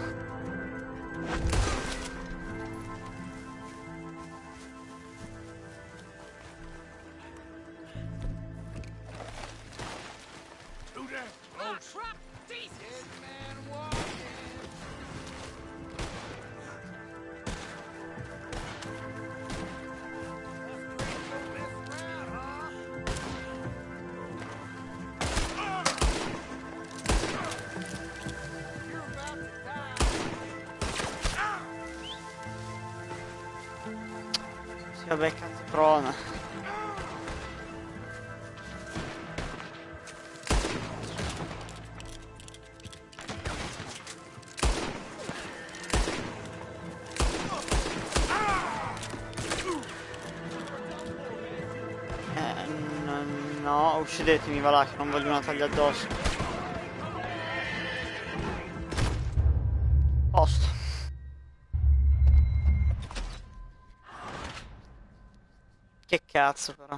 Do that. Oh, truck, Jesus! Man walking. Sì, vabbè, cazzo, prona. No, uccidetemi, va là, che non voglio una taglia addosso. Posto. Che cazzo, però.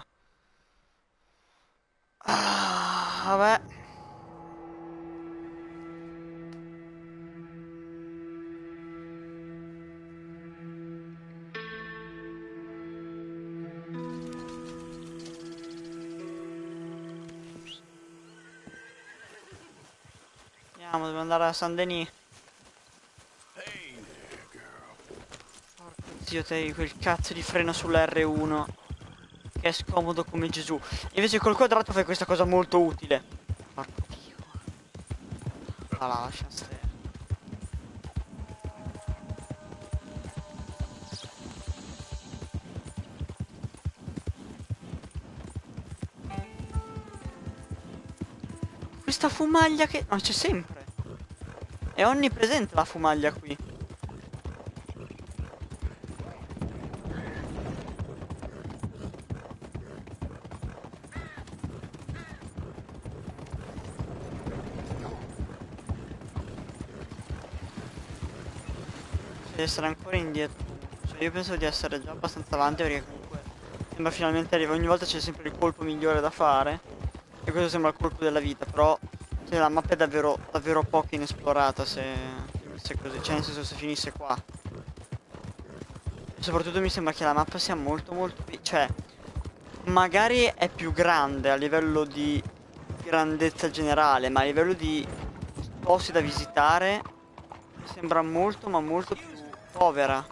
Ah, vabbè. Andiamo, devo andare a San Denis. Porco zio, te quel cazzo di freno sulla R1 che è scomodo come Gesù. Invece col quadrato fai questa cosa molto utile. Porco dio. Ah, la lascia stare. Questa fumaglia che... no, c'è sempre. È onnipresente la fumaglia qui. Deve essere ancora indietro. Cioè io penso di essere già abbastanza avanti perché comunque sembra finalmente arrivare. Ogni volta c'è sempre il colpo migliore da fare. E questo sembra il colpo della vita. Però cioè, la mappa è davvero, davvero poco inesplorata se così. Cioè nel senso se finisse qua. E soprattutto mi sembra che la mappa sia molto molto... cioè magari è più grande a livello di grandezza generale. Ma a livello di posti da visitare mi sembra molto ma molto più povera.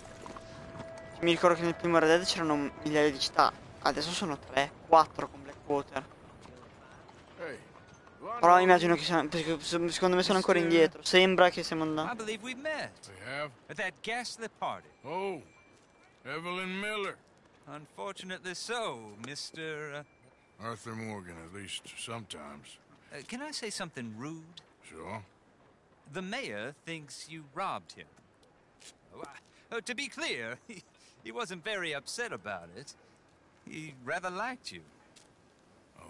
Mi ricordo che nel primo Red Dead c'erano migliaia di città, adesso sono 3, 4 con Blackwater. Però immagino che siamo, perché secondo me sono ancora indietro. Sembra che siamo I andati. believe we met. We have? At that ghastly party. Oh, Evelyn Miller. Unfortunately so, Mr. Arthur Morgan, at least sometimes. Can I say something rude? Sure. The mayor thinks you robbed him. To be clear, he wasn't very upset about it. He rather liked you.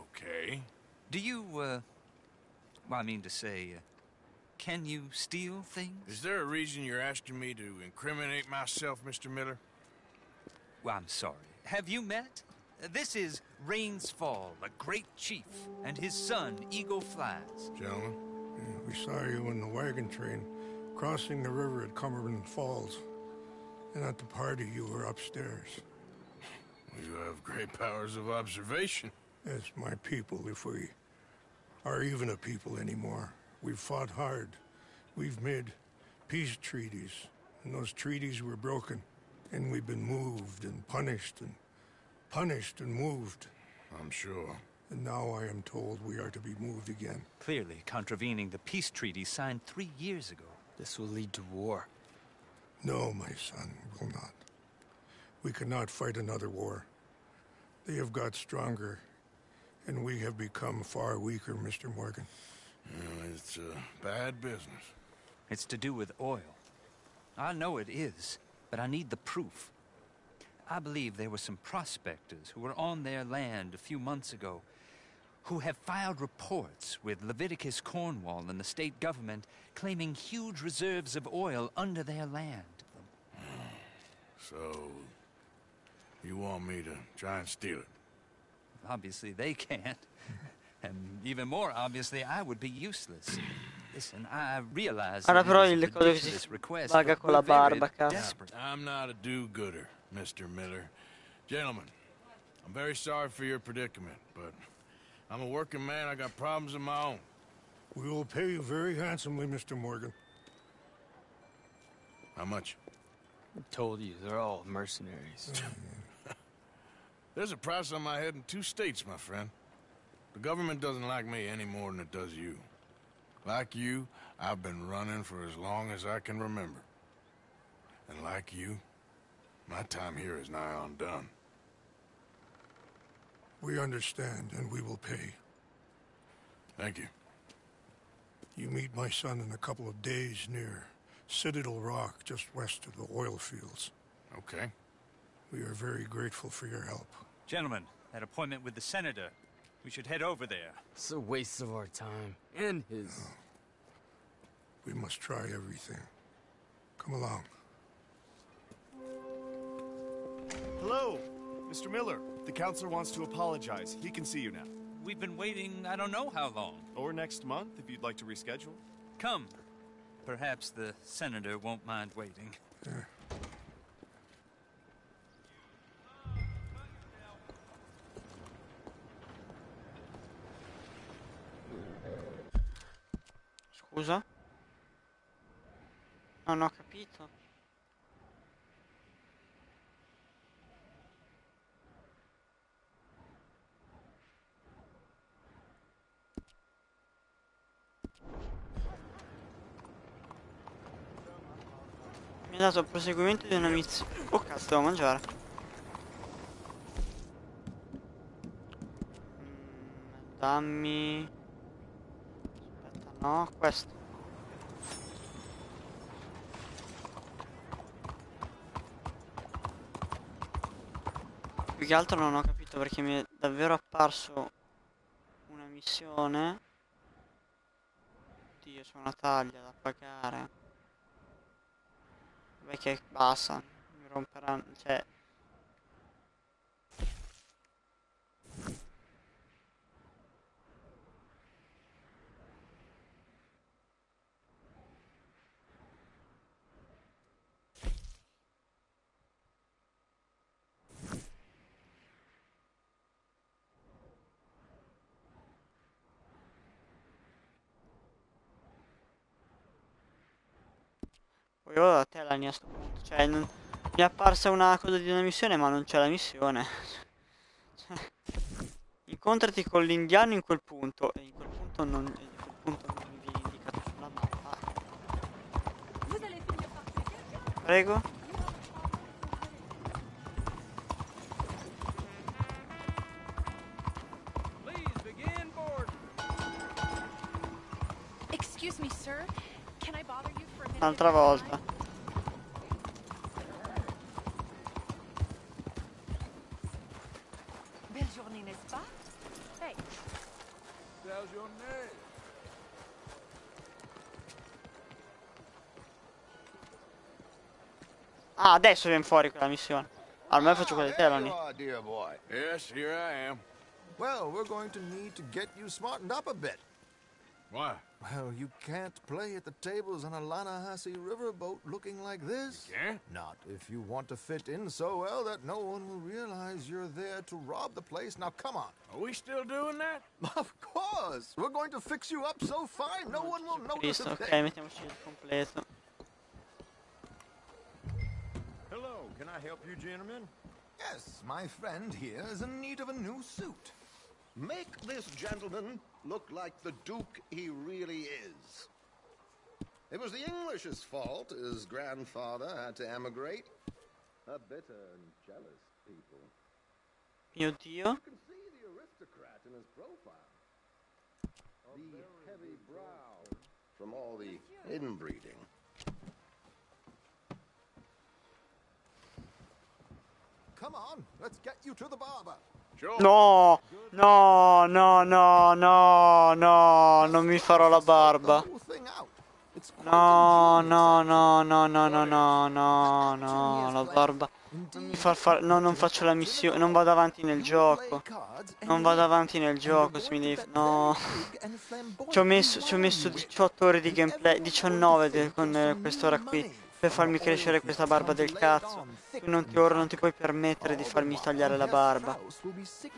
Okay. Do you, well, I mean to say, can you steal things? Is there a reason you're asking me to incriminate myself, Mr. Miller? Well, I'm sorry. Have you met? This is Rains Fall, a great chief, and his son, Eagle Flies. Gentlemen? Yeah, we saw you in the wagon train crossing the river at Cumberland Falls. And at the party, you were upstairs. You have great powers of observation. Yes, my people, if we are even a people anymore. We've fought hard. We've made peace treaties. And those treaties were broken. And we've been moved and punished and punished and moved. I'm sure. And now I am told we are to be moved again. Clearly contravening the peace treaty signed 3 years ago. This will lead to war. No, my son, will not. We cannot fight another war. They have got stronger, and we have become far weaker, Mr. Morgan. It's bad business. It's to do with oil. I know it is, but I need the proof. I believe there were some prospectors who were on their land a few months ago who have filed reports with Leviticus Cornwall and the state government claiming huge reserves of oil under their land. So, you want me to try and steal it? Obviously they can't. And even more obviously, I would be useless. Listen, I realize Ora that però it is a il coso che ridiculous si request, vaga but con la we're very barba, cazzo. desperate. I'm not a do-gooder, Mr. Miller. Gentlemen, I'm very sorry for your predicament, but I'm a working man. I got problems of my own. We will pay you very handsomely, Mr. Morgan. How much? I told you, they're all mercenaries. There's a price on my head in 2 states, my friend. The government doesn't like me any more than it does you. Like you, I've been running for as long as I can remember. And like you, my time here is nigh undone. We understand, and we will pay. Thank you. You meet my son in a couple of days near Citadel Rock, just west of the oil fields. Okay. We are very grateful for your help. Gentlemen, that appointment with the senator. We should head over there. It's a waste of our time. And his. Oh. We must try everything. Come along. Hello, Mr. Miller. The counselor wants to apologize. He can see you now. We've been waiting I don't know how long. Or next month, if you'd like to reschedule. Come. Perhaps the senator won't mind waiting. Scusa? Non ho capito. Mi ha dato il proseguimento di una missione. Oh cazzo, devo mangiare. Dammi. Aspetta, no, questo. Più che altro non ho capito perché mi è davvero apparso una missione. Oddio, c'è una taglia da pagare. Vabbè che basta, mi romperanno, cioè... Poi vado da te Lani a sto punto, cioè mi è apparsa una cosa di una missione ma non c'è la missione. Cioè, incontrati con l'indiano in quel punto, e in quel punto punto non mi viene indicato sulla mappa. Prego. Excuse me, sir. Can I bother you for a minute? Un'altra volta. Belle journée, n'est-ce pas? Hey. Belle journée. Ah, adesso viene fuori quella missione. Allora, faccio quelle teloni. Dear boy. Yes, here I am. Well, we're going to need to get you smartened up a bit. Why? Well, you can't play at the tables on a Lannahechee riverboat looking like this. You can't? Not if you want to fit in so well that no one will realize you're there to rob the place. Now, come on. Are we still doing that? Of course. We're going to fix you up so fine no one will notice Cristo, a ok, thing. mettiamoci il completo. Hello, can I help you, gentlemen? Yes, my friend here is in need of a new suit. Make this gentleman look like the Duke he really is. It was the English's fault his grandfather had to emigrate. A bitter and jealous people. Mio Dio. You can see the aristocrat in his profile. The heavy brow from all the inbreeding. Come on, let's get you to the barber. No, no, no, no, no, no, non mi farò la barba. No, no, no, no, no, no, no, no, no, la barba. Non mi fa fare, no, non faccio la missione, non vado avanti nel gioco. Non vado avanti nel gioco, se mi devi... No. Ci ho messo 18 ore di gameplay, 19 con quest'ora qui. Per farmi crescere questa barba del cazzo. Ora non ti puoi permettere di farmi tagliare la barba.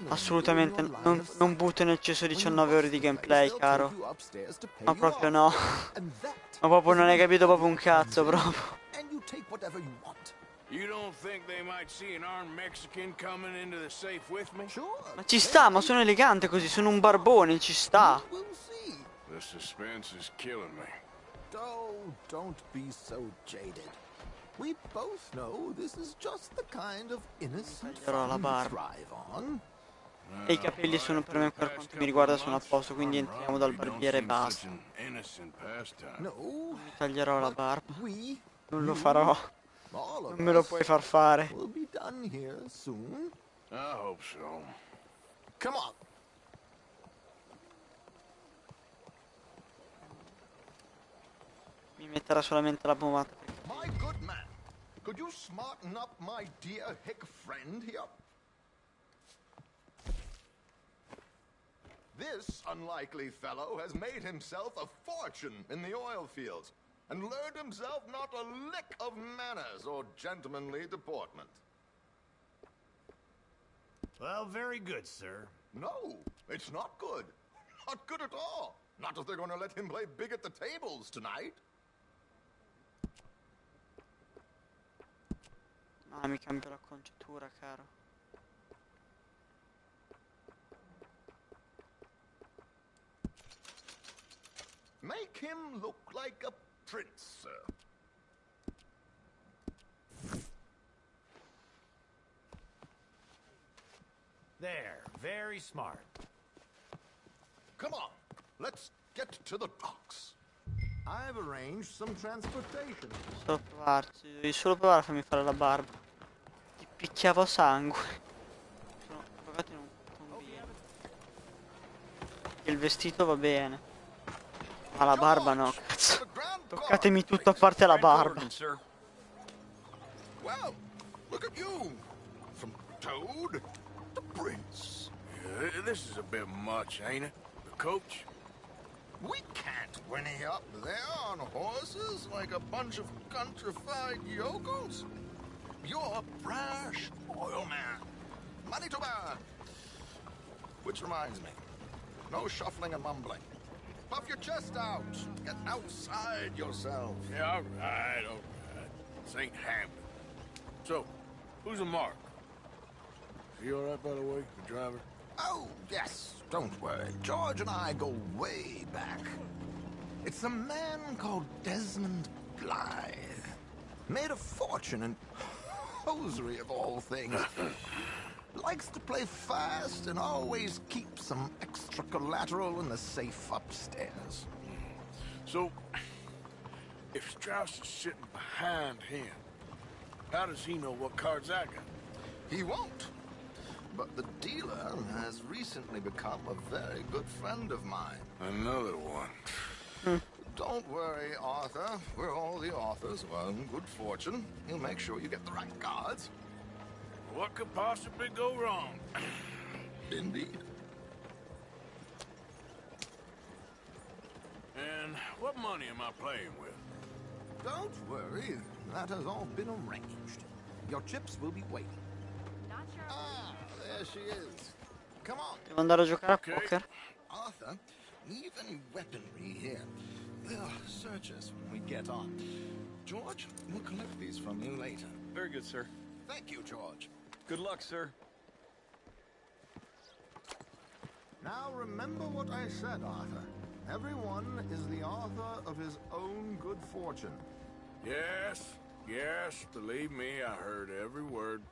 Assolutamente non butto nel cesso 19 ore di gameplay, caro. Ma proprio no. Ma proprio non hai capito proprio un cazzo, proprio. You don't think they might see an armed Mexican coming into the safe with me? Ma ci sta, ma sono elegante così, sono un barbone, ci sta. The suspense is killing me. Oh, don't be so jaded. We both know this is just the kind of innocent Taglierò la fun we barba. thrive on. E i capelli sono per me, per quanto mi riguarda, sono a posto, quindi entriamo dal barbiere e basta. No, Mi taglierò la barba. Non lo farò. Non me lo puoi far fare. We'll be done here soon. I hope so. Come on. Mi metterà solamente la pomata. My good man, could you smarten up my dear hick friend here? This unlikely fellow has made himself a fortune in the oil fields and learned himself not a lick of manners or gentlemanly deportment. Well, very good, sir. No, it's not good. Not good at all. Not if they're going to let him play big at the tables tonight. Ah, mi cambio la conciatura, caro. Make him look like a prince, sir. There, very smart. Come on, let's get to the docks. I've arranged some transportation. Solo provarci, devi solo provare a farmi fare la barba. Ti picchiavo sangue. Sono provati non conviene. Il vestito va bene. Ma la barba no, cazzo. Toccatemi tutto a parte la barba. Well, look at you. From Toad to Prince. Yeah, this is a bit much, ain't it? The coach? We can't whinny up there on horses like a bunch of countrified yokels. You're a brash oil man. Money to burn. Which reminds me, no shuffling and mumbling. Puff your chest out. Get outside yourself. Yeah, all right. This ain't happening. So, who's a mark? Is he all right, by the way, the driver? Oh, yes, don't worry. George and I go way back. It's a man called Desmond Blythe. Made a fortune in hosiery of all things. Likes to play fast and always keeps some extra collateral in the safe upstairs. So, if Strauss is sitting behind him, how does he know what cards I got? He won't. But the dealer has recently become a very good friend of mine. Another one. Don't worry, Arthur. We're all the authors of our good fortune. He'll make sure you get the right cards. What could possibly go wrong? Indeed. And what money am I playing with? Don't worry. That has all been arranged. Your chips will be waiting. Ah, there she is. Come on. Devo andare a giocare a poker. Arthur, leave any weaponry here. They'll search us when we get on. George, we'll collect these from you later. Very good, sir. Thank you, George. Good luck, sir. Now remember what I said, Arthur. Everyone is the author of his own good fortune. Yes, believe me, I heard every word.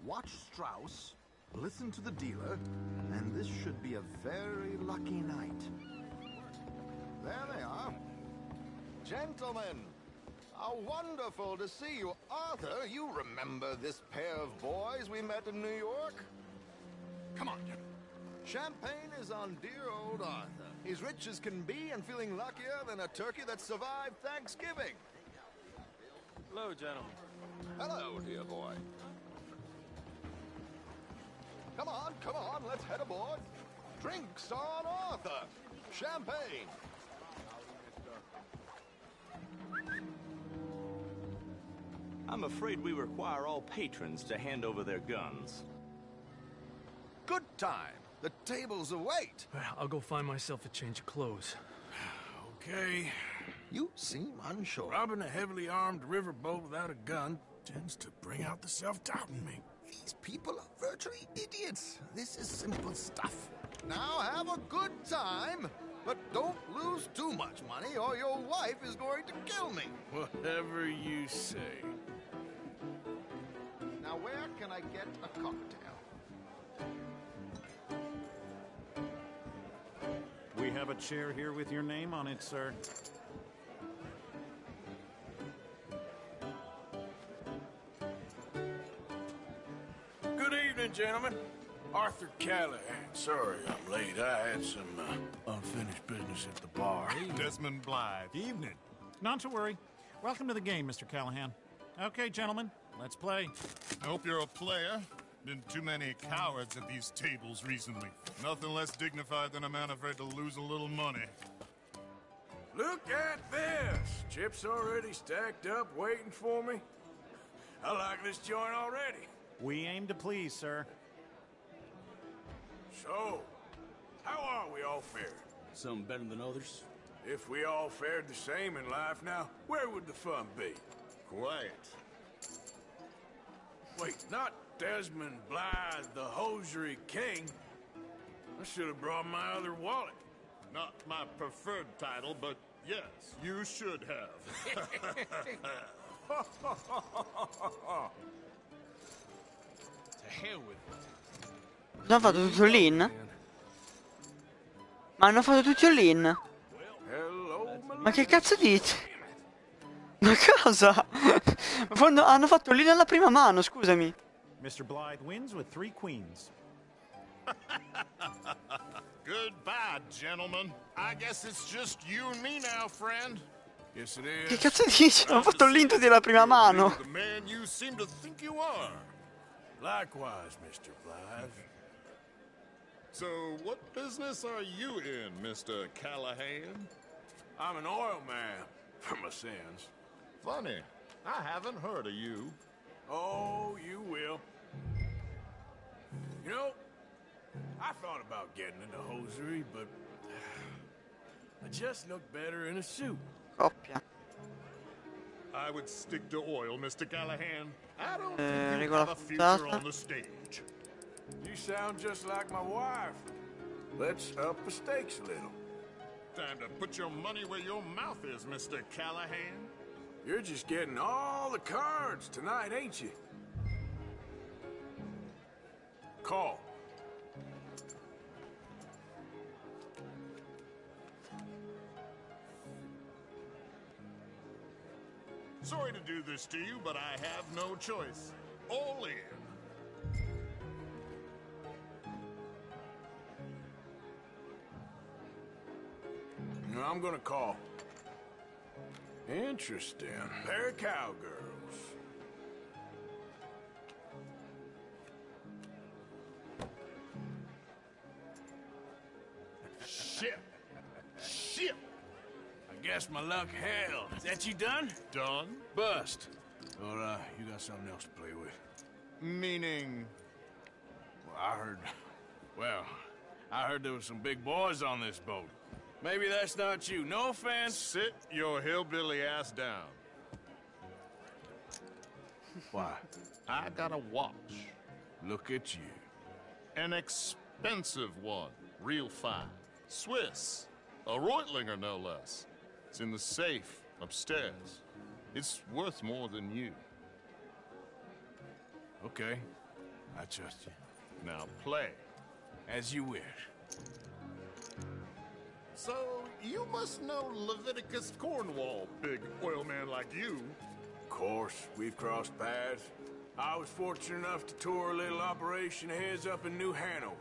Watch Strauss, listen to the dealer, and this should be a very lucky night. There they are. Gentlemen, how wonderful to see you. Arthur, you remember this pair of boys we met in New York? Come on, gentlemen. Champagne is on dear old Arthur. He's rich as can be and feeling luckier than a turkey that survived Thanksgiving. Hello, gentlemen. Hello, dear boy. Come on, let's head aboard. Drinks on Arthur. Champagne. I'm afraid we require all patrons to hand over their guns. Good time. The tables await. I'll go find myself a change of clothes. Okay. You seem unsure. Robbing a heavily armed riverboat without a gun tends to bring out the self-doubt in me. These people are virtually idiots. This is simple stuff. Now have a good time, but don't lose too much money or your wife is going to kill me. Whatever you say. Now where can I get a cocktail? We have a chair here with your name on it, sir. Good evening, gentlemen. Arthur Callahan. Sorry I'm late. I had some unfinished business at the bar. Desmond Blythe. Evening. Not to worry. Welcome to the game, Mr. Callahan. Okay, gentlemen, let's play. I hope you're a player. Been too many cowards at these tables recently. Nothing less dignified than a man afraid to lose a little money. Look at this. Chips already stacked up, waiting for me. I like this joint already. We aim to please, sir. So, how are we all fared? Some better than others. If we all fared the same in life now, where would the fun be? Quiet. Wait, not Desmond Blythe, the hosiery king. I should have brought my other wallet. Not my preferred title, but yes, you should have. To hell with it. Hanno fatto tutto all-in? Ma hanno fatto tutti all-in? Ma che cazzo dite? Ma cosa? Hanno fatto all-in alla prima mano, scusami. Mr. Blythe wins with 3 queens. Goodbye, gentlemen. I guess it's just you and me now, friend. Yes, it is. Che cazzo dici? Hanno fatto all-in tutti alla prima mano. The man you seem to think you are. Likewise, Mr. Blythe. So, what business are you in, Mr. Callahan? I'm an oil man, for my sins. Funny. I haven't heard of you. Oh, you will. You know, I thought about getting into hosiery, but I just look better in a suit. Coppia. I would stick to oil, Mr. Callahan. I don't think you regola have a future puntata. on the stage. You sound just like my wife. Let's up the stakes a little. Time to put your money where your mouth is, Mr. Callahan. You're just getting all the cards tonight, ain't you? Call. Sorry to do this to you, but I have no choice. All in. I'm gonna call. Interesting. Pair of cowgirls. Shit. Shit. I guess my luck held. Is that you done? Done? Bust. Or, you got something else to play with? Meaning? I heard there was some big boys on this boat. Maybe that's not you. No offense. Sit your hillbilly ass down. Why? I got a watch. Look at you. An expensive one. Real fine. Swiss. A Reutlinger, no less. It's in the safe upstairs. It's worth more than you. Okay. I trust you. Now play. As you wish. So, you must know Leviticus Cornwall, big oil man like you. Of course, we've crossed paths. I was fortunate enough to tour a little operation of his up in New Hanover.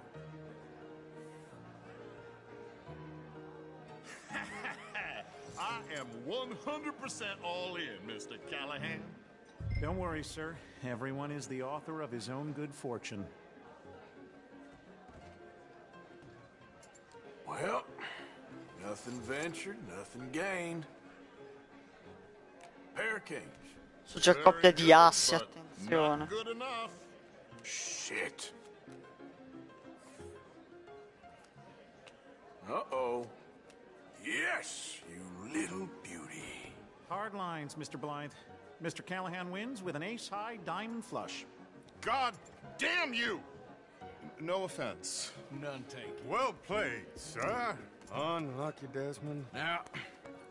I am 100% all in, Mr. Callahan. Don't worry, sir. Everyone is the author of his own good fortune. Well, nothing ventured, nothing gained. Pair of kings. Su c'è coppia di assi, attenzione. Good enough. Shit. Uh-oh. Yes, you little beauty. Hard lines, Mr. Blythe. Mr. Callahan wins with an ace-high diamond flush. God damn you! No offense. None taken. Well played, sir. Unlucky, Desmond. Now,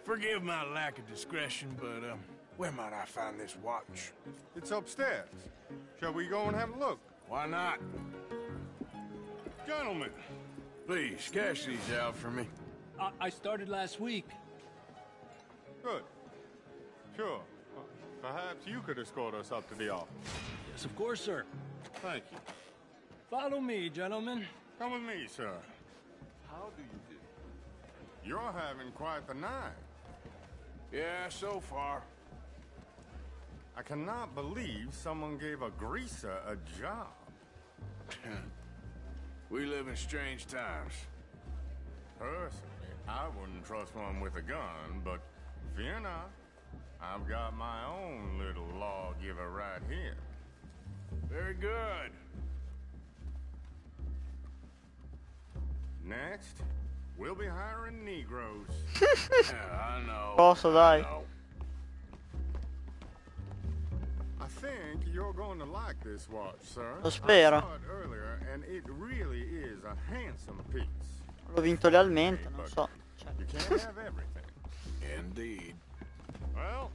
forgive my lack of discretion, but, where might I find this watch? It's upstairs. Shall we go and have a look? Why not? Gentlemen. Please, cash these out for me. I started last week. Good. Sure. Perhaps you could escort us up to the office. Yes, of course, sir. Thank you. Follow me, gentlemen. Come with me, sir. How do you do? You're having quite the night. Yeah, so far. I cannot believe someone gave a greaser a job. We live in strange times. Personally, I wouldn't trust one with a gun, but fear not. I've got my own little lawgiver right here. Very good. Next, we'll be hiring Negroes. Yeah, I know. Posso, dai. I think you're going to like this watch, sir. Lo spero. I saw it earlier, and it really is a handsome piece. L'ho vinto lealmente, non so. You can't have everything. Indeed. Well,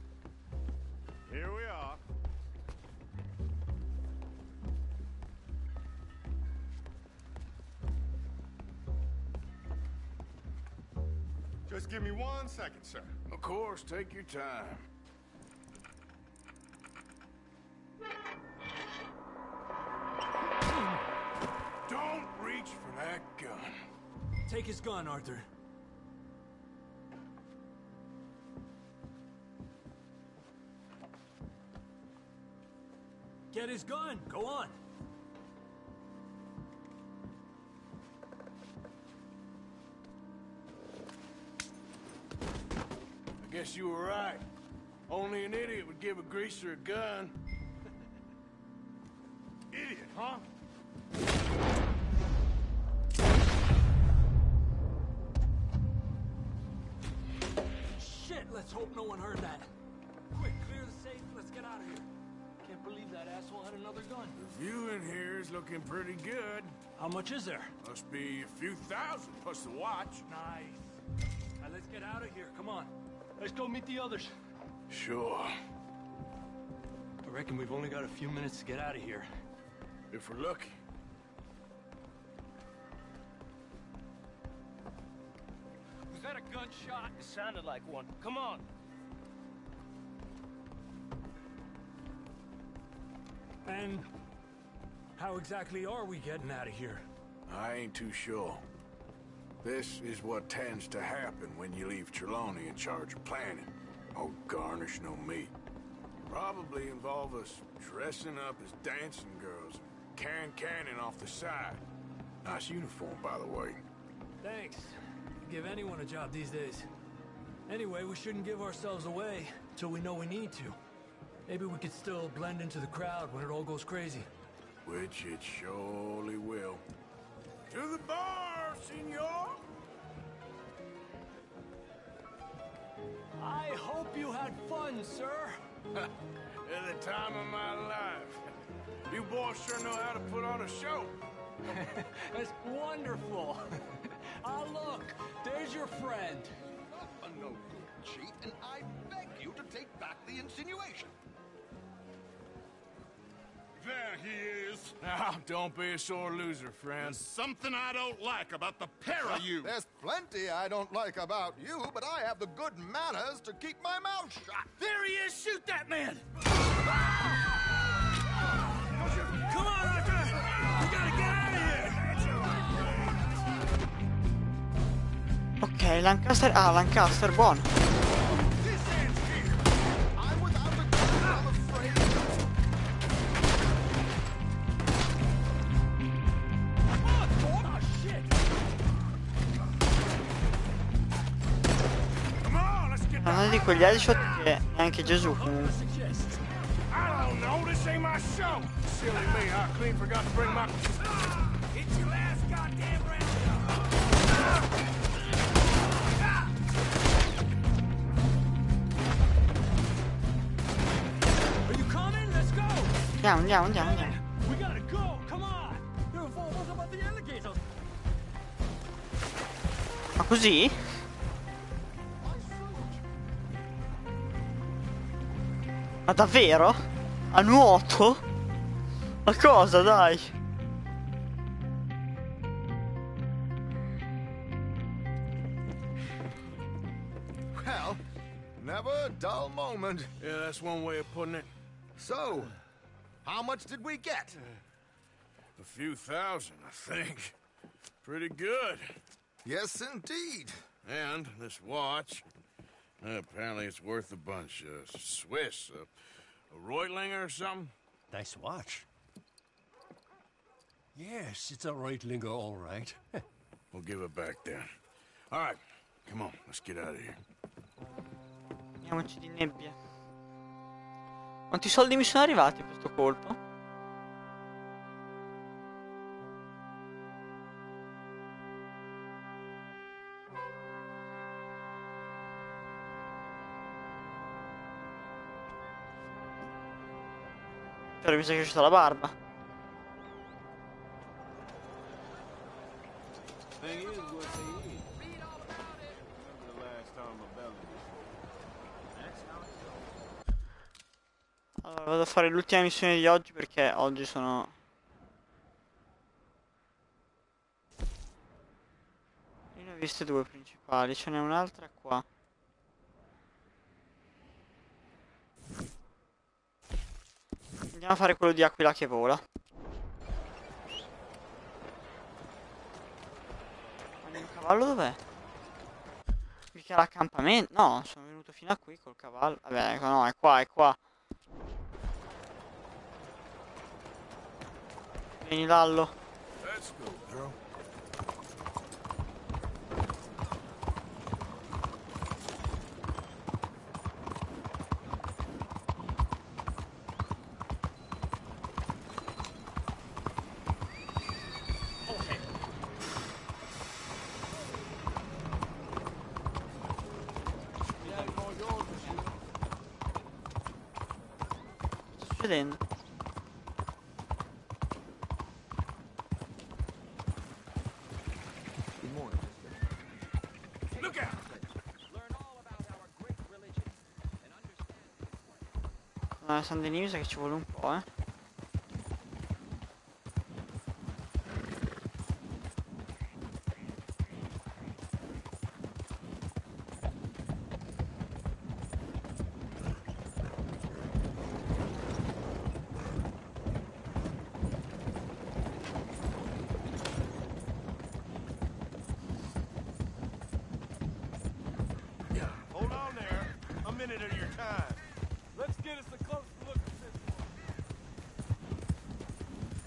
here we are. Just give me 1 second, sir. Of course, take your time. Don't reach for that gun. Take his gun, Arthur. Get his gun. Go on. I guess you were right. Only an idiot would give a greaser a gun. Idiot, huh? Shit, let's hope no one heard that. Quick, clear the safe. Let's get out of here. Can't can't believe that asshole had another gun. The view in here is looking pretty good. How much is there? Must be a few thousand plus the watch. Nice. Now let's get out of here. Come on. Let's go meet the others. Sure. I reckon we've only got a few minutes to get out of here. If we're lucky. Was that a gunshot? It sounded like one. Come on. And how exactly are we getting out of here? I ain't too sure. This is what tends to happen when you leave Trelawney in charge of planning. Oh, garnish no meat. Probably involve us dressing up as dancing girls and canning off the side. Nice uniform, by the way. Thanks. Give anyone a job these days. Anyway, we shouldn't give ourselves away till we know we need to. Maybe we could still blend into the crowd when it all goes crazy. Which it surely will. To the bar, senor! I hope you had fun, sir. At the time of my life. You boys sure know how to put on a show. That's wonderful. Ah, look, there's your friend. A no good cheat, and I beg you to take back the insinuation. There he is. Now, don't be a sore loser, friend. There's something I don't like about the pair of you. There's plenty I don't like about you, but I have the good manners to keep my mouth shut. There he is! Shoot that man! Come on, Arthur! We gotta get out of here! Ok, Lancaster. Ah, Lancaster, buono. Non di quegli headshot che neanche Gesù comunque. I don't know, this ain't my show. Silly me, I clean forgot to bring my... It's your last goddamn round. Are you coming? Let's go! Andiamo. We gotta go! Come on! There were 4 of us about the alligators! Ma così? Ma davvero? A nuoto? Ma cosa, dai? Well, never a dull moment. Yeah, that's one way of putting it. So, how much did we get? A few thousand, I think. Pretty good. Yes, indeed. And this watch, apparently it's worth a bunch. Swiss, a Reutlinger or something? Nice watch. Yes, it's a Reutlinger, all right. We'll give it back then. All right, come on, let's get out of here. Andiamoci di nebbia. Quanti soldi mi sono arrivati per questo colpo? Però mi sa che è cresciuta la barba. Allora vado a fare l'ultima missione di oggi perché oggi sono... Io ne ho viste 2 principali, ce n'è un'altra qua. Andiamo a fare quello di Aquila che vola. Ma il cavallo dov'è? Mica l'accampamento. No, sono venuto fino a qui col cavallo. Vabbè, no, è qua, è qua. Vieni, Lallo. Let's go, girl. Sta succedendo? San Denis mi sa che ci vuole un po', eh. Hold on there. A minute of your time. Let's get us a close look at this one.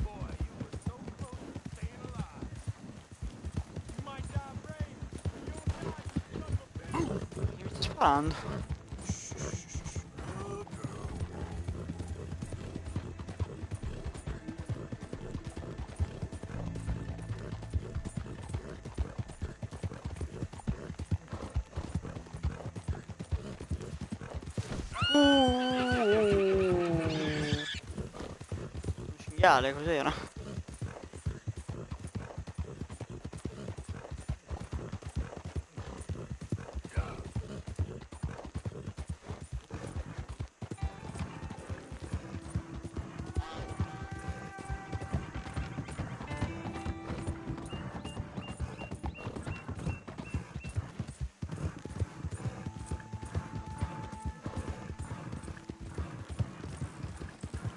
Boy, you were so close to staying alive. You might die brave, but you'll die, son of a bitch. Mi sta sparando. Un cinghiale, cos'era?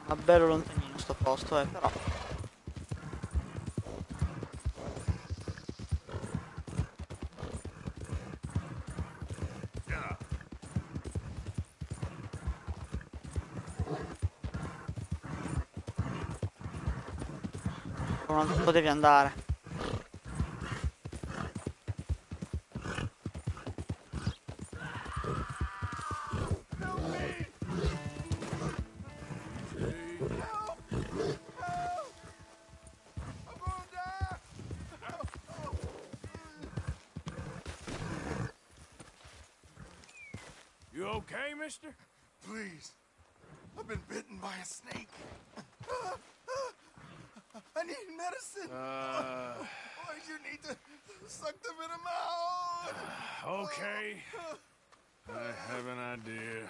Ma bello lontanino sto posto, però. Un altro po' devi andare. You okay, mister? Please. I've been bitten by a snake. I need medicine. Why you need to suck the venom out? Okay. I have an idea.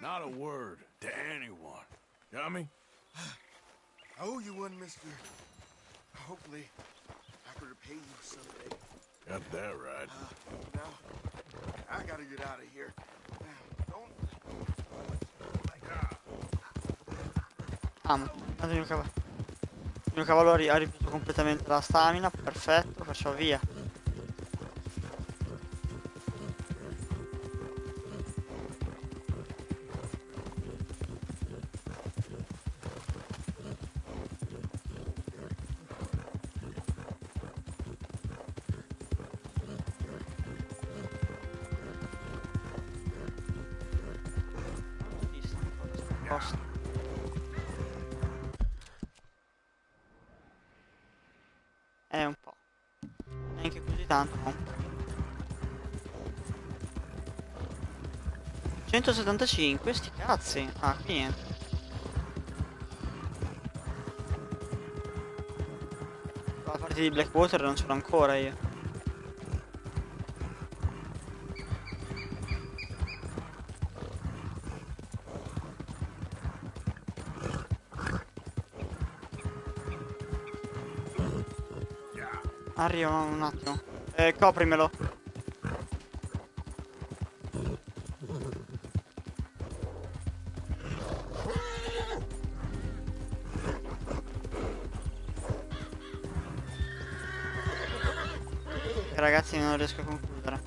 Not a word to anyone. Got me? I owe you one, mister. Hopefully, I can repay you someday. Got that right. Now, I gotta get out of here. Don't... Amo. Tanto il mio cavallo ha ripreso completamente la stamina. Perfetto, perciò via. È un po'. Neanche così tanto, no? 175, sti cazzi. Ah, qui niente. La parte di Blackwater non ce l'ho ancora io. Arriva un attimo. Coprimelo. Ragazzi, non riesco a concludere.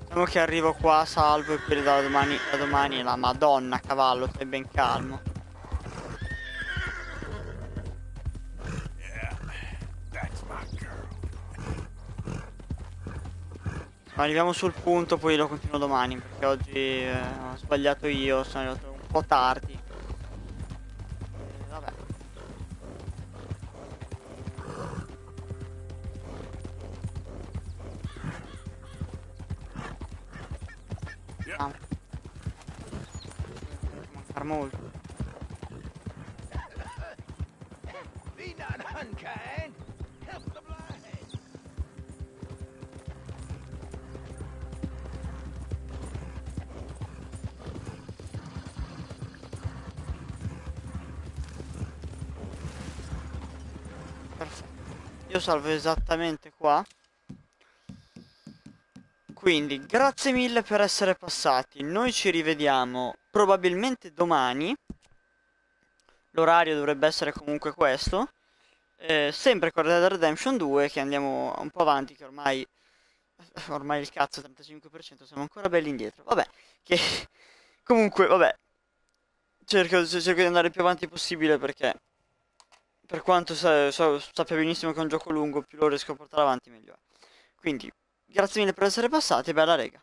Diciamo che arrivo qua salvo e poi da domani è la Madonna cavallo, stai ben calmo. Ma arriviamo sul punto, poi lo continuo domani, perché oggi ho sbagliato io, sono arrivato un po' tardi. Vabbè. Ah. Mancare molto. Be not unkind. Help the blind. Perfetto. Io salvo esattamente qua. Quindi, grazie mille per essere passati. Noi ci rivediamo probabilmente domani. L'orario dovrebbe essere comunque questo. Sempre con Red Dead Redemption 2, che andiamo un po' avanti, che ormai il cazzo è 35%, siamo ancora belli indietro. Vabbè, che comunque, vabbè, cerco di andare il più avanti possibile perché per quanto sappia benissimo che è un gioco lungo, più lo riesco a portare avanti meglio è. Quindi, grazie mille per essere passati e bella rega.